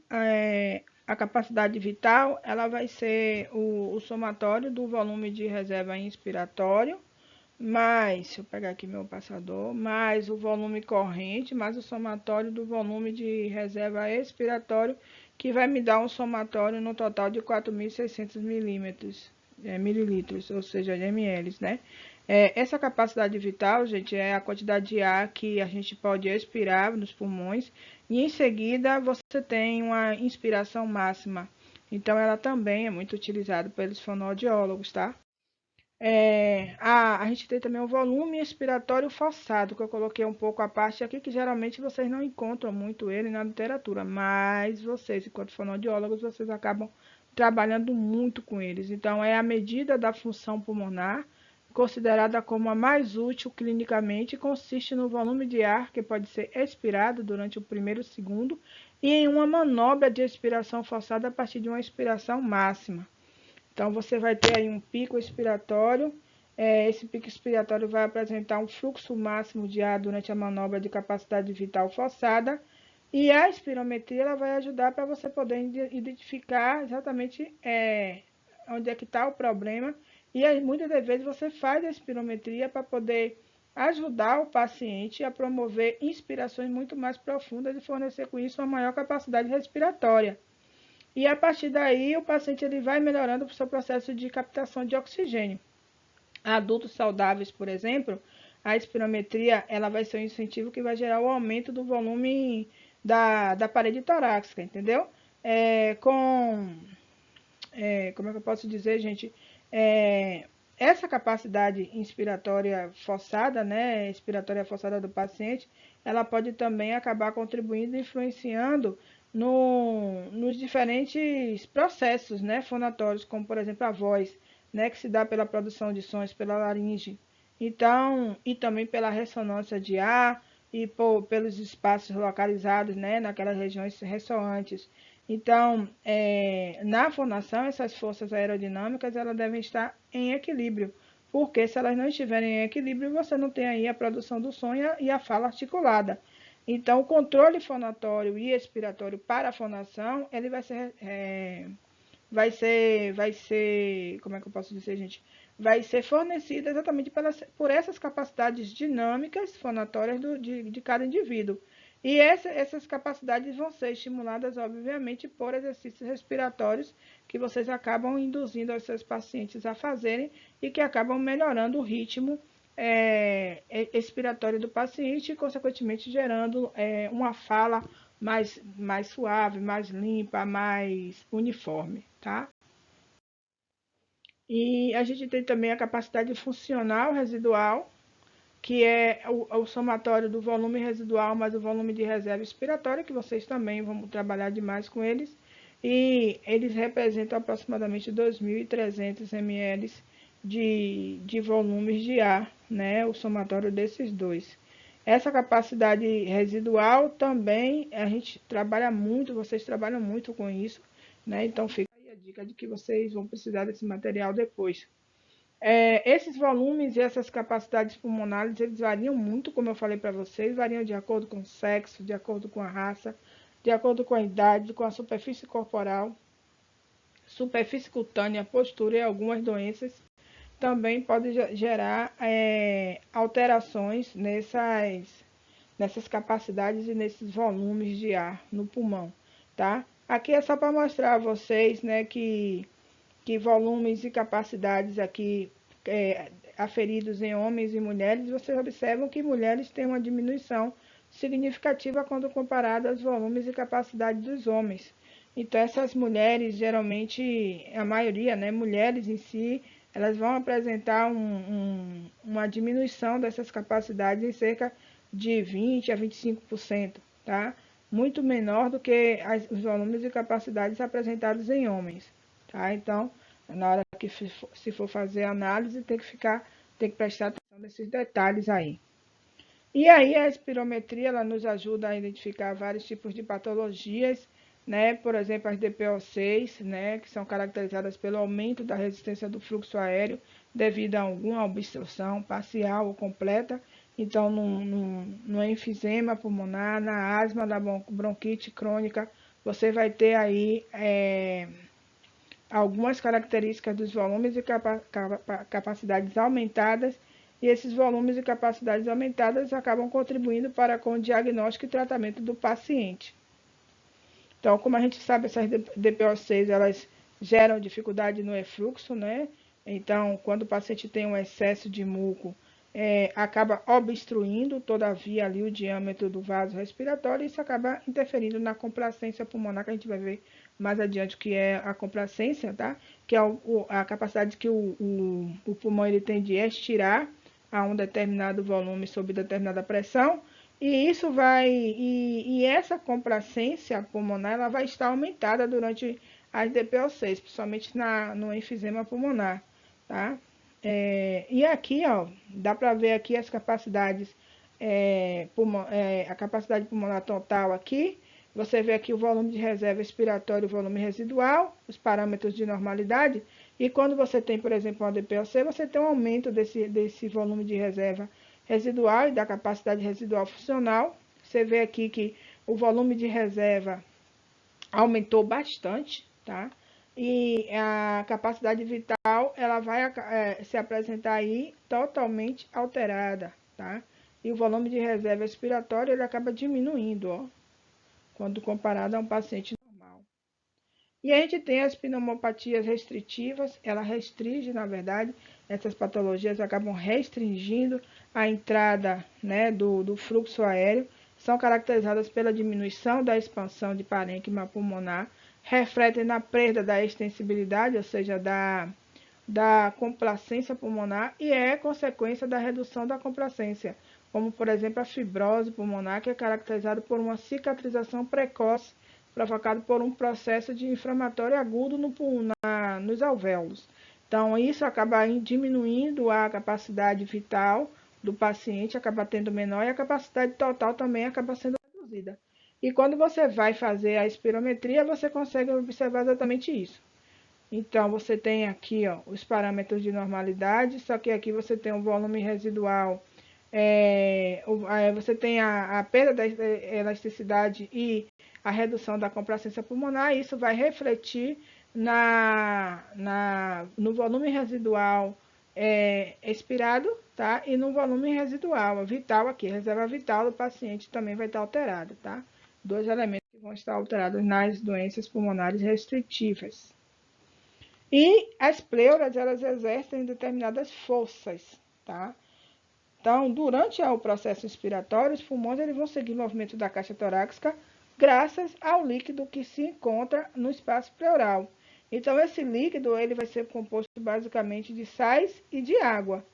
a capacidade vital, ela vai ser o somatório do volume de reserva inspiratório, mais, deixa eu pegar aqui meu passador, mais o volume corrente, mais o somatório do volume de reserva expiratório, que vai me dar um somatório no total de 4.600 mililitros, ou seja, de ml, né? Essa capacidade vital, gente, é a quantidade de ar que a gente pode expirar nos pulmões e em seguida você tem uma inspiração máxima. Então, ela também é muito utilizada pelos fonoaudiólogos, tá? A gente tem também o volume expiratório forçado, que eu coloquei um pouco a parte aqui, que geralmente vocês não encontram muito ele na literatura, mas vocês, enquanto fonoaudiólogos, vocês acabam trabalhando muito com eles. Então, é a medida da função pulmonar, considerada como a mais útil clinicamente, consiste no volume de ar que pode ser expirado durante o primeiro segundo e em uma manobra de expiração forçada a partir de uma expiração máxima. Então, você vai ter aí um pico expiratório. Esse pico expiratório vai apresentar um fluxo máximo de ar durante a manobra de capacidade vital forçada. E a espirometria ela vai ajudar para você poder identificar exatamente onde é que está o problema. E aí, muitas das vezes você faz a espirometria para poder ajudar o paciente a promover inspirações muito mais profundas e fornecer com isso uma maior capacidade respiratória. E a partir daí, o paciente ele vai melhorando o seu processo de captação de oxigênio. Adultos saudáveis, por exemplo, a espirometria ela vai ser um incentivo que vai gerar o aumento do volume da parede torácica, entendeu? Como é que eu posso dizer, gente? Essa capacidade inspiratória forçada, né, expiratória forçada do paciente, ela pode também acabar contribuindo, influenciando nos diferentes processos, né, fonatórios, como por exemplo a voz, né, que se dá pela produção de sons pela laringe. Então, e também pela ressonância de ar e pelos espaços localizados, né, naquelas regiões ressoantes. Então, na fonação, essas forças aerodinâmicas elas devem estar em equilíbrio, porque se elas não estiverem em equilíbrio, você não tem aí a produção do som e a fala articulada. Então, o controle fonatório e expiratório para a fonação, ele vai ser, como é que eu posso dizer, gente? Vai ser fornecido exatamente por essas capacidades dinâmicas fonatórias de cada indivíduo. E essas capacidades vão ser estimuladas, obviamente, por exercícios respiratórios que vocês acabam induzindo os seus pacientes a fazerem e que acabam melhorando o ritmo expiratório do paciente e, consequentemente, gerando uma fala mais suave, mais limpa, mais uniforme, tá? E a gente tem também a capacidade funcional residual, que é o somatório do volume residual mais o volume de reserva expiratória, que vocês também vão trabalhar demais com eles. E eles representam aproximadamente 2.300 ml de volumes de ar, né? O somatório desses dois. Essa capacidade residual também a gente trabalha muito, vocês trabalham muito com isso, né? Então fica aí a dica de que vocês vão precisar desse material depois. Esses volumes e essas capacidades pulmonares, eles variam muito, como eu falei para vocês, variam de acordo com o sexo, de acordo com a raça, de acordo com a idade, com a superfície corporal, superfície cutânea, postura e algumas doenças. Também pode gerar alterações nessas capacidades e nesses volumes de ar no pulmão, tá? Aqui é só para mostrar a vocês, né, que volumes e capacidades aqui aferidos em homens e mulheres, vocês observam que mulheres têm uma diminuição significativa quando comparada aos volumes e capacidades dos homens. Então, essas mulheres, geralmente, a maioria, né, mulheres em si, elas vão apresentar uma diminuição dessas capacidades em cerca de 20 a 25%, tá? Muito menor do que os volumes e capacidades apresentados em homens, tá? Então, na hora que se for fazer a análise, tem que prestar atenção nesses detalhes aí. E aí a espirometria, ela nos ajuda a identificar vários tipos de patologias, né? Por exemplo, as DPO6, né? Que são caracterizadas pelo aumento da resistência do fluxo aéreo devido a alguma obstrução parcial ou completa. Então, no enfisema pulmonar, na asma, na bronquite crônica, você vai ter aí algumas características dos volumes e capacidades aumentadas, e esses volumes e capacidades aumentadas acabam contribuindo para com o diagnóstico e tratamento do paciente. Então, como a gente sabe, essas DPO6, elas geram dificuldade no efluxo, né? Então, quando o paciente tem um excesso de muco, acaba obstruindo toda a via ali, o diâmetro do vaso respiratório, e isso acaba interferindo na complacência pulmonar, que a gente vai ver mais adiante o que é a complacência, tá? Que é a capacidade que o pulmão ele tem de estirar a um determinado volume sob determinada pressão, e isso e essa complacência pulmonar, ela vai estar aumentada durante as DPO6, principalmente no enfisema pulmonar, tá? E aqui, ó, dá para ver aqui as capacidades, a capacidade pulmonar total aqui. Você vê aqui o volume de reserva expiratório e o volume residual, os parâmetros de normalidade. E quando você tem, por exemplo, uma DPOC, você tem um aumento desse volume de reserva residual e da capacidade residual funcional. Você vê aqui que o volume de reserva aumentou bastante, tá? E a capacidade vital, ela vai se apresentar aí totalmente alterada, tá? E o volume de reserva expiratória, ele acaba diminuindo, ó, quando comparado a um paciente normal. E a gente tem as pneumopatias restritivas, ela restringe, na verdade, essas patologias acabam restringindo a entrada, né, do fluxo aéreo, são caracterizadas pela diminuição da expansão de parênquima pulmonar, refletem na perda da extensibilidade, ou seja, da complacência pulmonar, e é consequência da redução da complacência, como, por exemplo, a fibrose pulmonar, que é caracterizada por uma cicatrização precoce, provocado por um processo de inflamatório agudo nos alvéolos. Então, isso acaba diminuindo a capacidade vital do paciente, acaba tendo menor, e a capacidade total também acaba sendo reduzida. E quando você vai fazer a espirometria, você consegue observar exatamente isso. Então, você tem aqui, ó, os parâmetros de normalidade, só que aqui você tem o volume residual, você tem a perda da elasticidade e a redução da complacência pulmonar, e isso vai refletir no volume residual expirado, tá? E no volume residual vital aqui, reserva vital do paciente também vai estar alterada, tá? Dois elementos que vão estar alterados nas doenças pulmonares restritivas. E as pleuras, elas exercem determinadas forças, tá? Então, durante o processo inspiratório, os pulmões eles vão seguir o movimento da caixa torácica graças ao líquido que se encontra no espaço pleural. Então, esse líquido ele vai ser composto basicamente de sais e de água.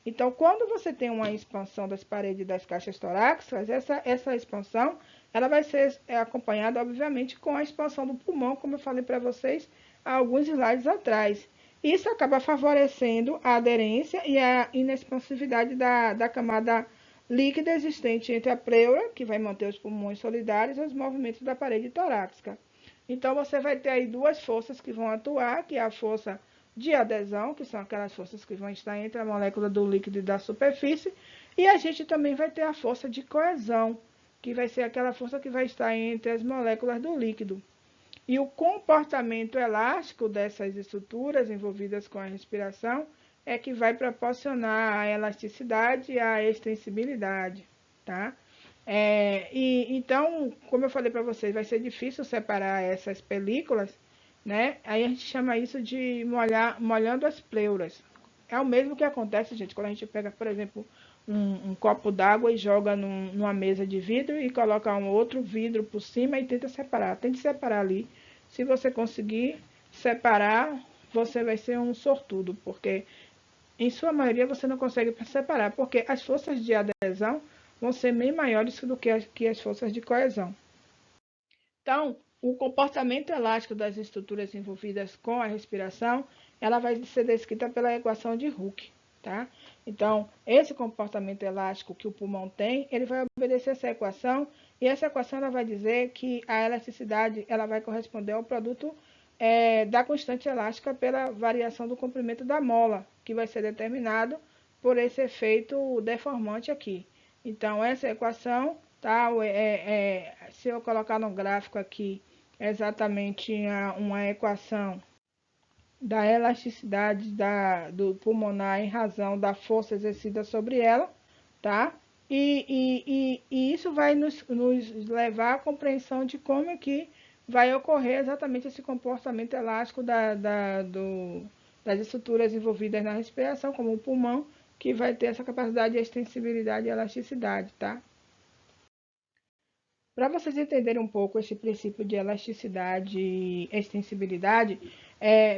Então, quando você tem uma expansão das paredes das caixas torácicas, essa expansão ela vai ser acompanhada, obviamente, com a expansão do pulmão, como eu falei para vocês há alguns slides atrás. Isso acaba favorecendo a aderência e a inexpansividade da camada líquida existente entre a pleura, que vai manter os pulmões solidários, e os movimentos da parede torácica. Então, você vai ter aí duas forças que vão atuar, que é a força de adesão, que são aquelas forças que vão estar entre a molécula do líquido e da superfície, e a gente também vai ter a força de coesão, que vai ser aquela força que vai estar entre as moléculas do líquido. E o comportamento elástico dessas estruturas envolvidas com a respiração é que vai proporcionar a elasticidade e a extensibilidade, tá? Então, como eu falei para vocês, vai ser difícil separar essas películas, né? Aí a gente chama isso de molhando as pleuras. É o mesmo que acontece, gente, quando a gente pega, por exemplo, um copo d'água e joga numa mesa de vidro e coloca um outro vidro por cima e tenta separar. Tente separar ali. Se você conseguir separar, você vai ser um sortudo, porque em sua maioria você não consegue separar, porque as forças de adesão vão ser bem maiores do que as forças de coesão. Então, o comportamento elástico das estruturas envolvidas com a respiração, ela vai ser descrita pela equação de Hooke, tá? Então, esse comportamento elástico que o pulmão tem, ele vai obedecer essa equação, e essa equação ela vai dizer que a elasticidade ela vai corresponder ao produto da constante elástica pela variação do comprimento da mola, que vai ser determinado por esse efeito deformante aqui. Então, essa equação, tá? Se eu colocar no gráfico aqui exatamente uma equação da elasticidade do pulmonar em razão da força exercida sobre ela, tá? E isso vai nos levar à compreensão de como é que vai ocorrer exatamente esse comportamento elástico das estruturas envolvidas na respiração, como o pulmão, que vai ter essa capacidade de extensibilidade e elasticidade, tá? Para vocês entenderem um pouco esse princípio de elasticidade e extensibilidade,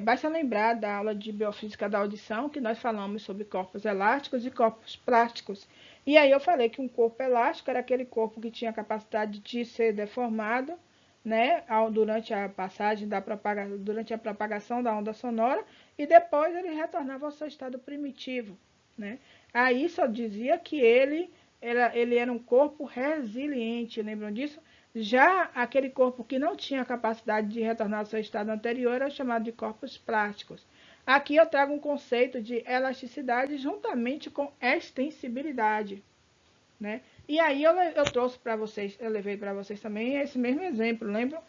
basta lembrar da aula de biofísica da audição, que nós falamos sobre corpos elásticos e corpos plásticos. E aí eu falei que um corpo elástico era aquele corpo que tinha a capacidade de ser deformado, né, durante a passagem durante a propagação da onda sonora, e depois ele retornava ao seu estado primitivo, né? Aí só dizia que ele era um corpo resiliente, lembram disso? Já aquele corpo que não tinha capacidade de retornar ao seu estado anterior era chamado de corpos plásticos. Aqui eu trago um conceito de elasticidade juntamente com extensibilidade, né? E aí eu trouxe para vocês, eu levei para vocês também esse mesmo exemplo, lembram?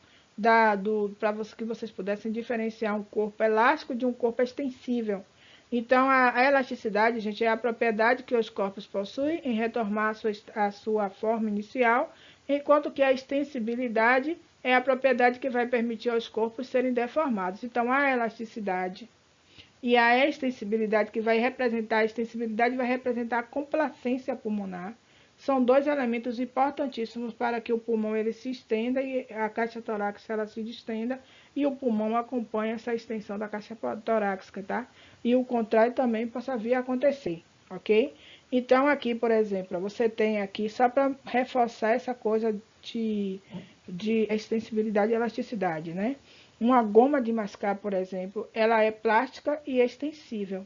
Para que vocês pudessem diferenciar um corpo elástico de um corpo extensível. Então, a elasticidade, gente, é a propriedade que os corpos possuem em retomar a sua forma inicial, enquanto que a extensibilidade é a propriedade que vai permitir aos corpos serem deformados. Então, a elasticidade e a extensibilidade, a extensibilidade vai representar a complacência pulmonar. São dois elementos importantíssimos para que o pulmão ele se estenda e a caixa torácica ela se distenda e o pulmão acompanha essa extensão da caixa torácica, tá? E o contrário também possa vir a acontecer, ok? Então aqui, por exemplo, você tem aqui, só para reforçar essa coisa de extensibilidade e elasticidade, né? Uma goma de mascar, por exemplo, ela é plástica e extensível,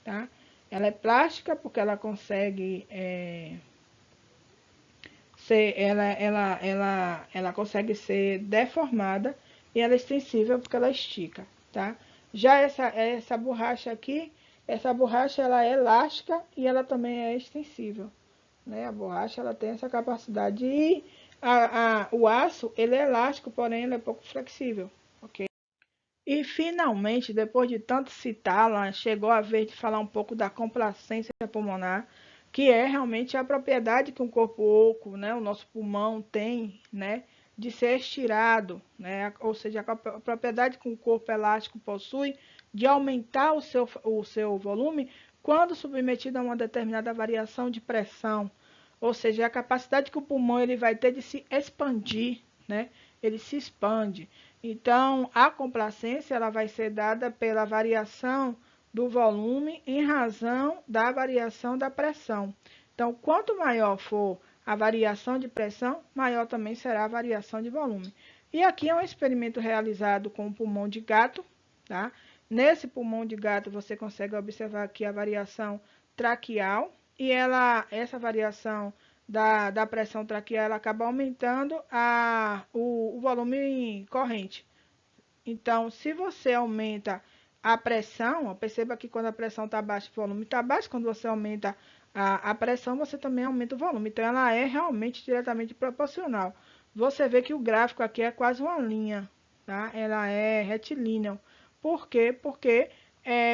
tá? Ela é plástica porque ela consegue ela consegue ser deformada e ela é extensível porque ela estica, tá? Já essa borracha aqui, essa borracha ela é elástica e ela também é extensível, né? A borracha ela tem essa capacidade e o aço ele é elástico, porém ele é pouco flexível, ok? E finalmente, depois de tanto citá-la, chegou a vez de falar um pouco da complacência pulmonar, que é realmente a propriedade que um corpo oco, né, o nosso pulmão tem, né, de ser estirado, né, ou seja, a propriedade que um corpo elástico possui de aumentar o seu volume quando submetido a uma determinada variação de pressão, ou seja, a capacidade que o pulmão ele vai ter de se expandir, né, ele se expande. Então, a complacência ela vai ser dada pela variação do volume em razão da variação da pressão. Então, quanto maior for a variação de pressão, maior também será a variação de volume. E aqui é um experimento realizado com o pulmão de gato, tá? Nesse pulmão de gato você consegue observar aqui a variação traqueal e essa variação da pressão traqueal ela acaba aumentando o volume corrente. Então, se você aumenta a pressão, perceba que quando a pressão está baixa, o volume está baixo. Quando você aumenta a pressão, você também aumenta o volume. Então, ela é realmente diretamente proporcional. Você vê que o gráfico aqui é quase uma linha, tá? Ela é retilínea. Por quê? Porque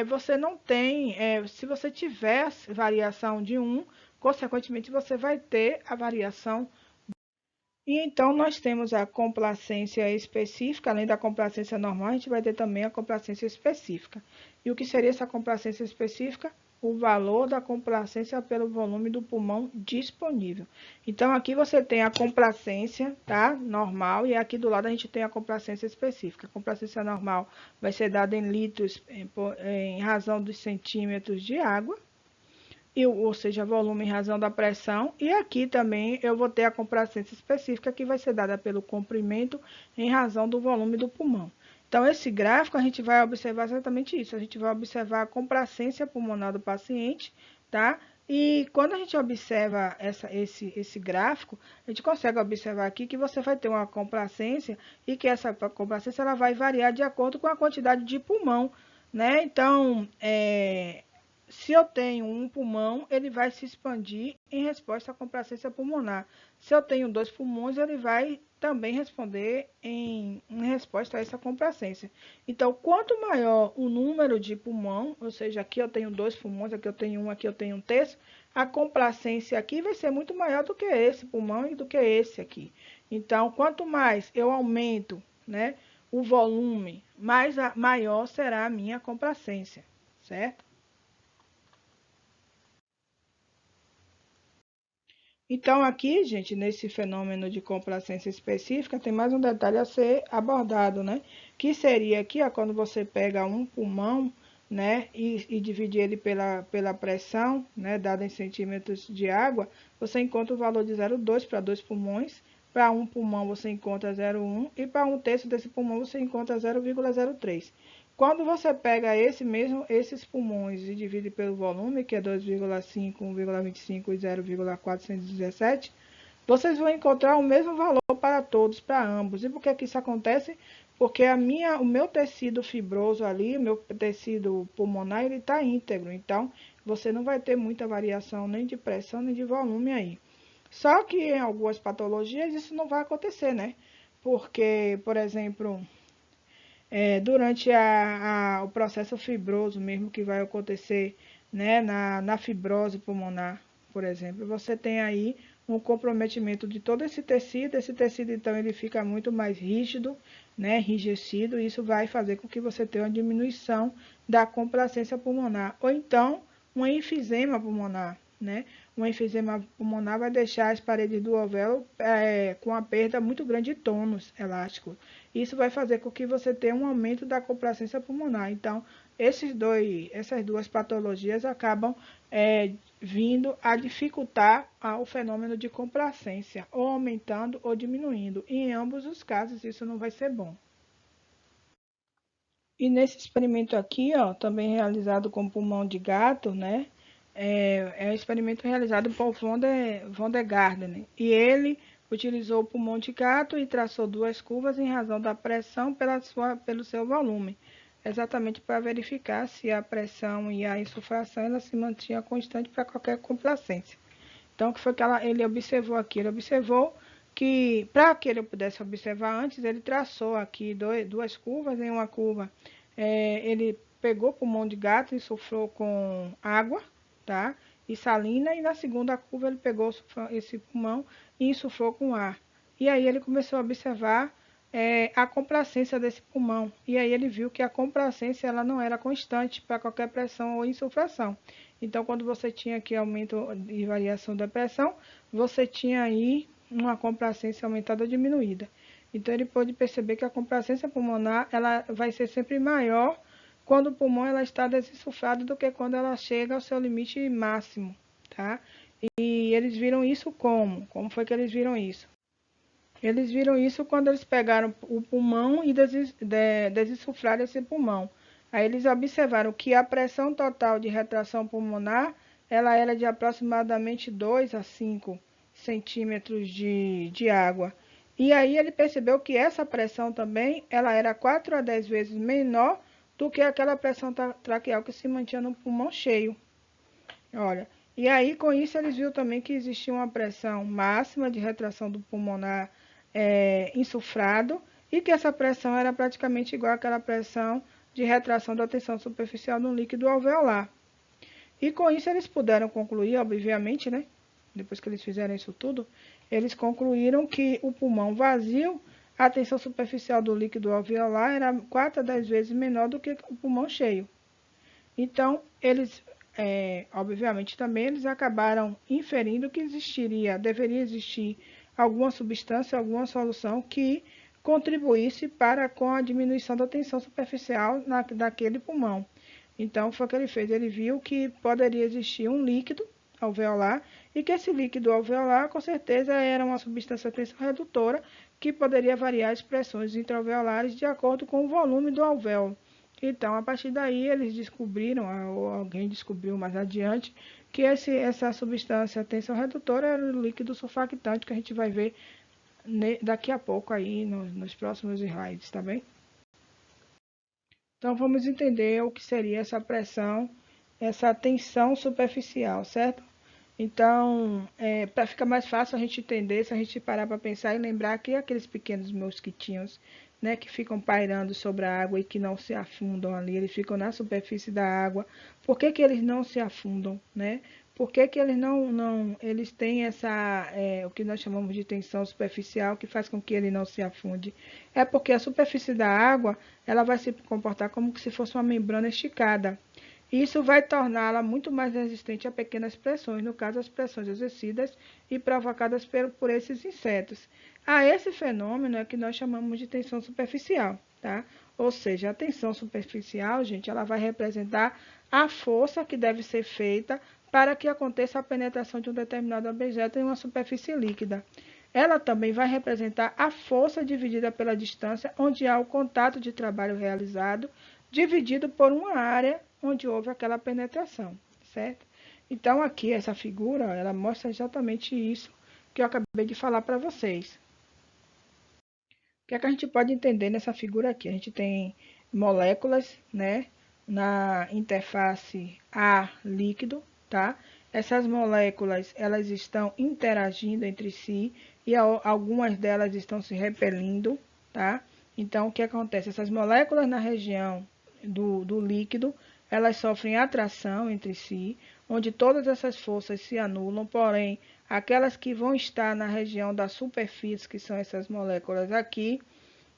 você não tem, se você tiver variação de 1, consequentemente você vai ter a variação. E então nós temos a complacência específica, além da complacência normal, a gente vai ter também a complacência específica. E o que seria essa complacência específica? o valor da complacência pelo volume do pulmão disponível. Então, aqui você tem a complacência, tá? Normal, e aqui do lado a gente tem a complacência específica. A complacência normal vai ser dada em litros em razão dos centímetros de água, ou seja, volume em razão da pressão. E aqui também eu vou ter a complacência específica, que vai ser dada pelo comprimento em razão do volume do pulmão. Então, esse gráfico a gente vai observar exatamente isso. A gente vai observar a complacência pulmonar do paciente, tá? E quando a gente observa esse gráfico, a gente consegue observar aqui que você vai ter uma complacência e que essa complacência ela vai variar de acordo com a quantidade de pulmão, né? Então, se eu tenho um pulmão, ele vai se expandir em resposta à complacência pulmonar. Se eu tenho dois pulmões, ele vai também responder em resposta a essa complacência. Então, quanto maior o número de pulmão, ou seja, aqui eu tenho dois pulmões, aqui eu tenho um, aqui eu tenho um terço, a complacência aqui vai ser muito maior do que esse pulmão e do que esse aqui. Então, quanto mais eu aumento, né, o volume, maior será a minha complacência, certo? Então, aqui, gente, nesse fenômeno de complacência específica, tem mais um detalhe a ser abordado, né? Que seria aqui, ó, quando você pega um pulmão, né, e divide ele pela pressão, né, dada em centímetros de água, você encontra o valor de 0,2 para dois pulmões. Para um pulmão você encontra 0,1 e para um terço desse pulmão você encontra 0,03. Quando você pega esses pulmões e divide pelo volume, que é 2,5, 1,25 e 0,417, vocês vão encontrar o mesmo valor para todos, para ambos. E por que isso acontece? Porque o meu tecido fibroso ali, o meu tecido pulmonar, ele está íntegro. Então, você não vai ter muita variação nem de pressão, nem de volume aí. Só que em algumas patologias isso não vai acontecer, né? Porque, por exemplo, durante o processo fibroso mesmo que vai acontecer, né, na fibrose pulmonar, por exemplo, você tem aí um comprometimento de todo esse tecido então ele fica muito mais rígido, né, enrijecido, e isso vai fazer com que você tenha uma diminuição da complacência pulmonar, ou então um enfisema pulmonar, né? Um enfisema pulmonar vai deixar as paredes do alvéolo com a perda muito grande de tônus elástico. Isso vai fazer com que você tenha um aumento da complacência pulmonar. Então, essas duas patologias acabam vindo a dificultar o fenômeno de complacência, ou aumentando ou diminuindo. E em ambos os casos, isso não vai ser bom. E nesse experimento aqui, ó, também realizado com pulmão de gato, né? É um experimento realizado por von der Gardner. E ele utilizou o pulmão de gato e traçou duas curvas em razão da pressão pelo seu volume, exatamente para verificar se a pressão e a insuflação ela se mantinha constante para qualquer complacência. Então, o que foi que ele observou aqui? Ele observou que, para que ele pudesse observar antes, ele traçou aqui duas curvas. Em uma curva, ele pegou o pulmão de gato e insuflou com água, tá? E salina, e na segunda curva ele pegou esse pulmão e insuflou com ar. E aí ele começou a observar a complacência desse pulmão. E aí ele viu que a complacência ela não era constante para qualquer pressão ou insuflação. Então, quando você tinha aqui aumento e variação da pressão, você tinha aí uma complacência aumentada ou diminuída. Então, ele pôde perceber que a complacência pulmonar ela vai ser sempre maior quando o pulmão ela está desinsuflado do que quando ela chega ao seu limite máximo, tá? E eles viram isso como? Como foi que eles viram isso? Eles viram isso quando eles pegaram o pulmão e desinsuflaram esse pulmão. Aí eles observaram que a pressão total de retração pulmonar ela era de aproximadamente 2 a 5 centímetros de água. E aí ele percebeu que essa pressão também ela era 4 a 10 vezes menor do que aquela pressão traqueal que se mantinha no pulmão cheio. Olha, e aí com isso eles viram também que existia uma pressão máxima de retração do pulmonar insuflado e que essa pressão era praticamente igual àquela pressão de retração da tensão superficial no líquido alveolar. E com isso eles puderam concluir, obviamente, né? Depois que eles fizeram isso tudo, eles concluíram que o pulmão vazio, a tensão superficial do líquido alveolar era 4 a 10 vezes menor do que o pulmão cheio. Então, eles obviamente também eles acabaram inferindo que deveria existir alguma substância, alguma solução que contribuísse para com a diminuição da tensão superficial daquele pulmão. Então, foi o que ele fez. Ele viu que poderia existir um líquido alveolar e que esse líquido alveolar, com certeza, era uma substância tensão redutora que poderia variar as pressões intraalveolares de acordo com o volume do alvéolo. Então, a partir daí, eles descobriram, ou alguém descobriu mais adiante, que essa substância tensão redutora era o líquido surfactante, que a gente vai ver daqui a pouco aí nos próximos slides, tá bem? Então, vamos entender o que seria essa pressão, essa tensão superficial, certo? Então, para ficar mais fácil a gente entender, se a gente parar para pensar e lembrar que aqueles pequenos mosquitinhos, né, que ficam pairando sobre a água e que não se afundam ali, eles ficam na superfície da água. Por que que eles não se afundam, né? Por que que eles eles têm o que nós chamamos de tensão superficial, que faz com que ele não se afunde? É porque a superfície da água, ela vai se comportar como se fosse uma membrana esticada. Isso vai torná-la muito mais resistente a pequenas pressões, no caso as pressões exercidas e provocadas por esses insetos. A esse fenômeno é que nós chamamos de tensão superficial, tá? Ou seja, a tensão superficial, gente, ela vai representar a força que deve ser feita para que aconteça a penetração de um determinado objeto em uma superfície líquida. Ela também vai representar a força dividida pela distância onde há o contato de trabalho realizado, dividido por uma área onde houve aquela penetração, certo? Então, aqui, essa figura, ela mostra exatamente isso que eu acabei de falar para vocês. O que é que a gente pode entender nessa figura aqui? A gente tem moléculas, né, na interface ar líquido, tá? Essas moléculas, elas estão interagindo entre si e algumas delas estão se repelindo, tá? Então, o que acontece? Essas moléculas na região do líquido, elas sofrem atração entre si, onde todas essas forças se anulam, porém, aquelas que vão estar na região da superfície, que são essas moléculas aqui,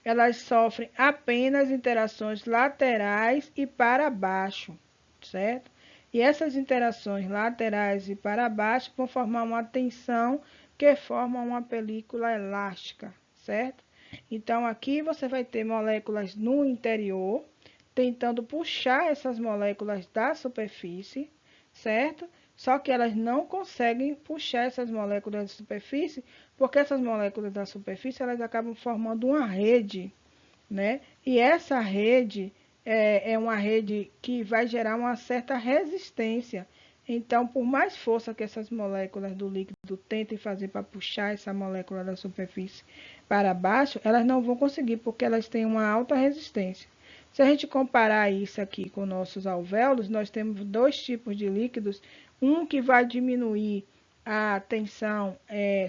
elas sofrem apenas interações laterais e para baixo, certo? E essas interações laterais e para baixo vão formar uma tensão que forma uma película elástica, certo? Então, aqui você vai ter moléculas no interior, tentando puxar essas moléculas da superfície, certo? Só que elas não conseguem puxar essas moléculas da superfície, porque essas moléculas da superfície elas acabam formando uma rede, né? E essa rede é uma rede que vai gerar uma certa resistência. Então, por mais força que essas moléculas do líquido tentem fazer para puxar essa molécula da superfície para baixo, elas não vão conseguir, porque elas têm uma alta resistência. Se a gente comparar isso aqui com nossos alvéolos, nós temos dois tipos de líquidos, um que vai diminuir a tensão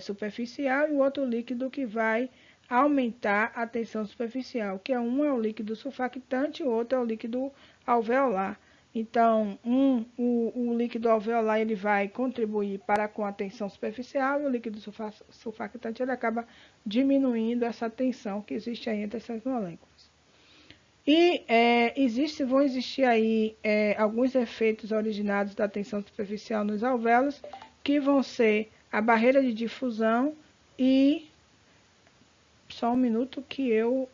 superficial e o outro líquido que vai aumentar a tensão superficial, que um é o líquido surfactante e o outro é o líquido alveolar. Então, o líquido alveolar ele vai contribuir para com a tensão superficial e o líquido surfactante ele acaba diminuindo essa tensão que existe aí entre essas moléculas. E vão existir aí alguns efeitos originados da tensão superficial nos alvéolos, que vão ser a barreira de difusão e... Só um minuto que eu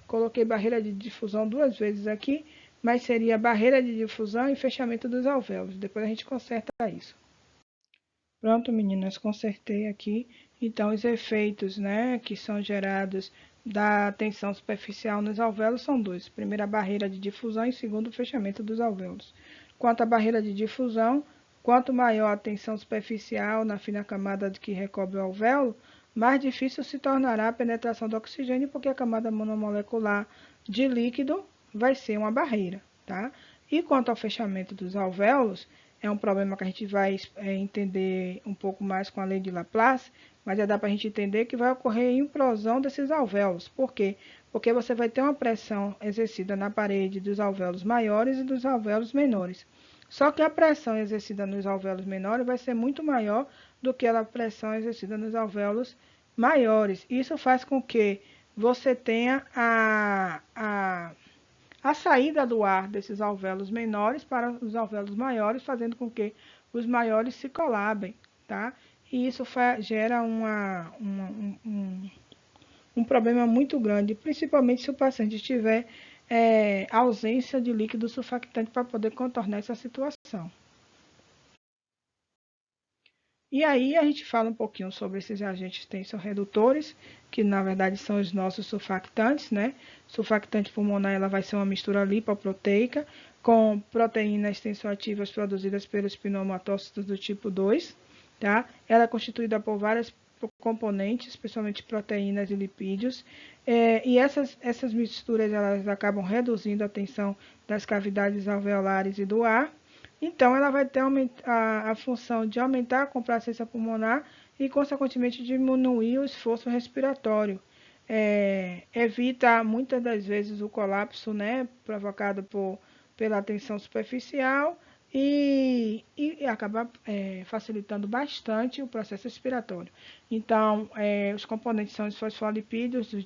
coloquei barreira de difusão duas vezes aqui, mas seria barreira de difusão e fechamento dos alvéolos. Depois a gente conserta isso. Pronto, meninas, consertei aqui. Então, os efeitos, né, que são gerados da tensão superficial nos alvéolos são dois. Primeiro, a barreira de difusão e segundo, o fechamento dos alvéolos. Quanto à barreira de difusão, quanto maior a tensão superficial na fina camada que recobre o alvéolo, mais difícil se tornará a penetração do oxigênio, porque a camada monomolecular de líquido vai ser uma barreira, tá? E quanto ao fechamento dos alvéolos, é um problema que a gente vai entender um pouco mais com a lei de Laplace, mas já dá para a gente entender que vai ocorrer implosão desses alvéolos. Por quê? Porque você vai ter uma pressão exercida na parede dos alvéolos maiores e dos alvéolos menores. Só que a pressão exercida nos alvéolos menores vai ser muito maior do que a pressão exercida nos alvéolos maiores. Isso faz com que você tenha a saída do ar desses alvéolos menores para os alvéolos maiores, fazendo com que os maiores se colabem, tá? E isso gera um problema muito grande, principalmente se o paciente tiver ausência de líquido surfactante para poder contornar essa situação. E aí a gente fala um pouquinho sobre esses agentes tensorredutores, que na verdade são os nossos surfactantes, né? Surfactante pulmonar, ela vai ser uma mistura lipoproteica com proteínas tensoativas produzidas pelos pneumatócitos do tipo 2, tá? Ela é constituída por várias componentes, principalmente proteínas e lipídios, e essas misturas elas acabam reduzindo a tensão das cavidades alveolares e do ar. Então, ela vai ter a função de aumentar a complacência pulmonar e, consequentemente, diminuir o esforço respiratório. Evita, muitas das vezes, o colapso, né, provocado pela tensão superficial e acaba facilitando bastante o processo respiratório. Então, os componentes são os fosfolipídios, os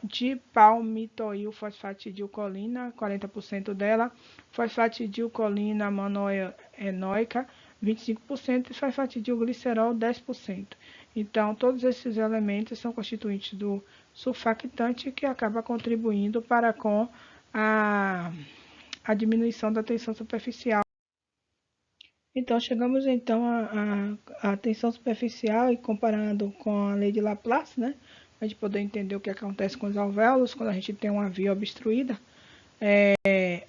dipalmitoil fosfatidilcolina, 40% dela, fosfatidilcolina monoenoica, 25%, e fosfatidilglicerol, 10%. Então, todos esses elementos são constituintes do surfactante que acaba contribuindo para com a diminuição da tensão superficial. Então, chegamos então à tensão superficial e comparando com a lei de Laplace, né? A gente poder entender o que acontece com os alvéolos quando a gente tem uma via obstruída.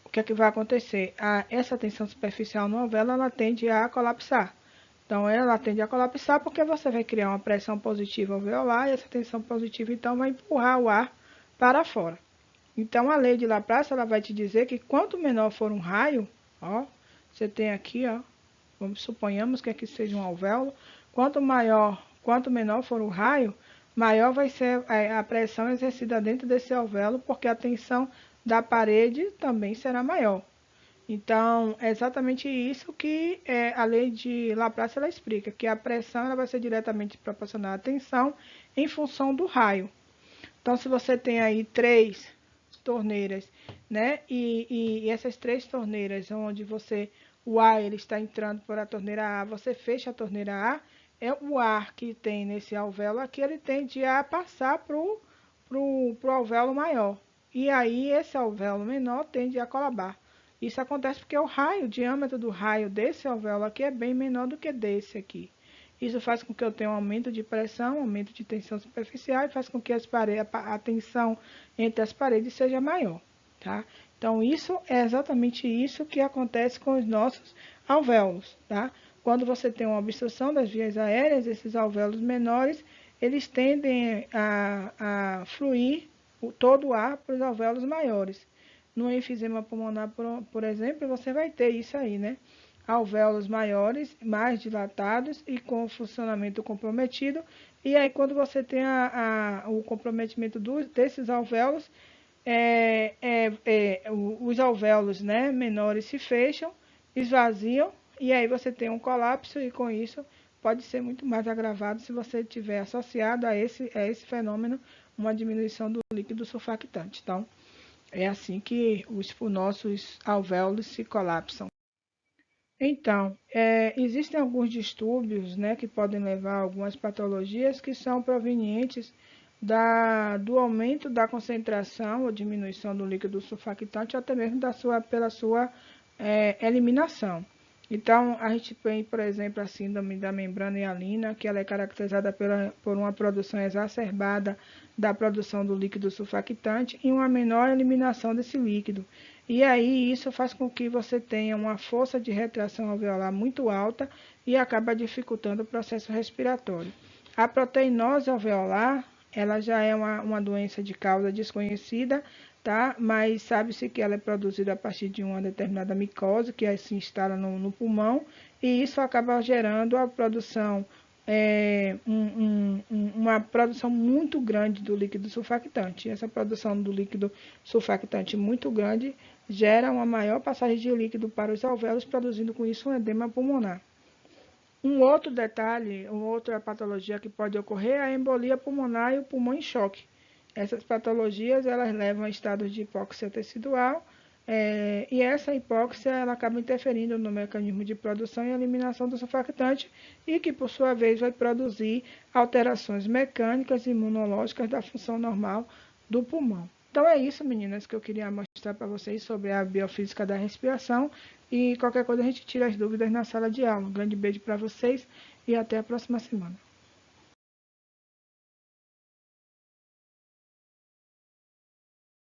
O que é que vai acontecer? Essa tensão superficial no alvéolo, ela tende a colapsar. Então, ela tende a colapsar porque você vai criar uma pressão positiva alveolar e essa tensão positiva, então, vai empurrar o ar para fora. Então, a lei de Laplace, ela vai te dizer que quanto menor for um raio, ó, você tem aqui, ó, suponhamos que aqui seja um alvéolo, quanto menor for o raio, maior vai ser a pressão exercida dentro desse alvéolo, porque a tensão da parede também será maior. Então, é exatamente isso que a lei de Laplace ela explica, que a pressão ela vai ser diretamente proporcional à tensão em função do raio. Então, se você tem aí 3 torneiras, né? E essas 3 torneiras, onde o ar ele está entrando por a torneira A, você fecha a torneira A, o ar que tem nesse alvéolo aqui, ele tende a passar pro alvéolo maior. E aí, esse alvéolo menor tende a colabar. Isso acontece porque o diâmetro do raio desse alvéolo aqui é bem menor do que desse aqui. Isso faz com que eu tenha um aumento de pressão, aumento de tensão superficial e faz com que a tensão entre as paredes seja maior, tá? Então, isso é exatamente isso que acontece com os nossos alvéolos, tá? Quando você tem uma obstrução das vias aéreas, esses alvéolos menores, eles tendem a fluir todo o ar para os alvéolos maiores. No enfisema pulmonar, por exemplo, você vai ter isso aí, né? Alvéolos maiores, mais dilatados e com funcionamento comprometido. E aí, quando você tem o comprometimento desses alvéolos, os alvéolos, né, menores se fecham, esvaziam, e aí você tem um colapso, e com isso pode ser muito mais agravado se você tiver associado a esse fenômeno uma diminuição do líquido surfactante. Então, é assim que os nossos alvéolos se colapsam. Então, existem alguns distúrbios, né, que podem levar a algumas patologias que são provenientes do aumento da concentração ou diminuição do líquido surfactante, ou até mesmo pela sua eliminação. Então, a gente tem, por exemplo, a síndrome da membrana hialina, que ela é caracterizada por uma produção exacerbada da produção do líquido surfactante e uma menor eliminação desse líquido. E aí isso faz com que você tenha uma força de retração alveolar muito alta e acaba dificultando o processo respiratório. A proteinose alveolar, ela já é uma doença de causa desconhecida, tá? Mas sabe-se que ela é produzida a partir de uma determinada micose que se instala no pulmão e isso acaba gerando a produção, uma produção muito grande do líquido surfactante. Essa produção do líquido surfactante muito grande gera uma maior passagem de líquido para os alvéolos, produzindo com isso um edema pulmonar. Um outro detalhe, uma outra patologia que pode ocorrer é a embolia pulmonar e o pulmão em choque. Essas patologias, elas levam a estados de hipóxia tecidual, e essa hipóxia ela acaba interferindo no mecanismo de produção e eliminação do surfactante e que, por sua vez, vai produzir alterações mecânicas e imunológicas da função normal do pulmão. Então é isso, meninas, que eu queria mostrar para vocês sobre a biofísica da respiração e qualquer coisa a gente tira as dúvidas na sala de aula. Um grande beijo para vocês e até a próxima semana.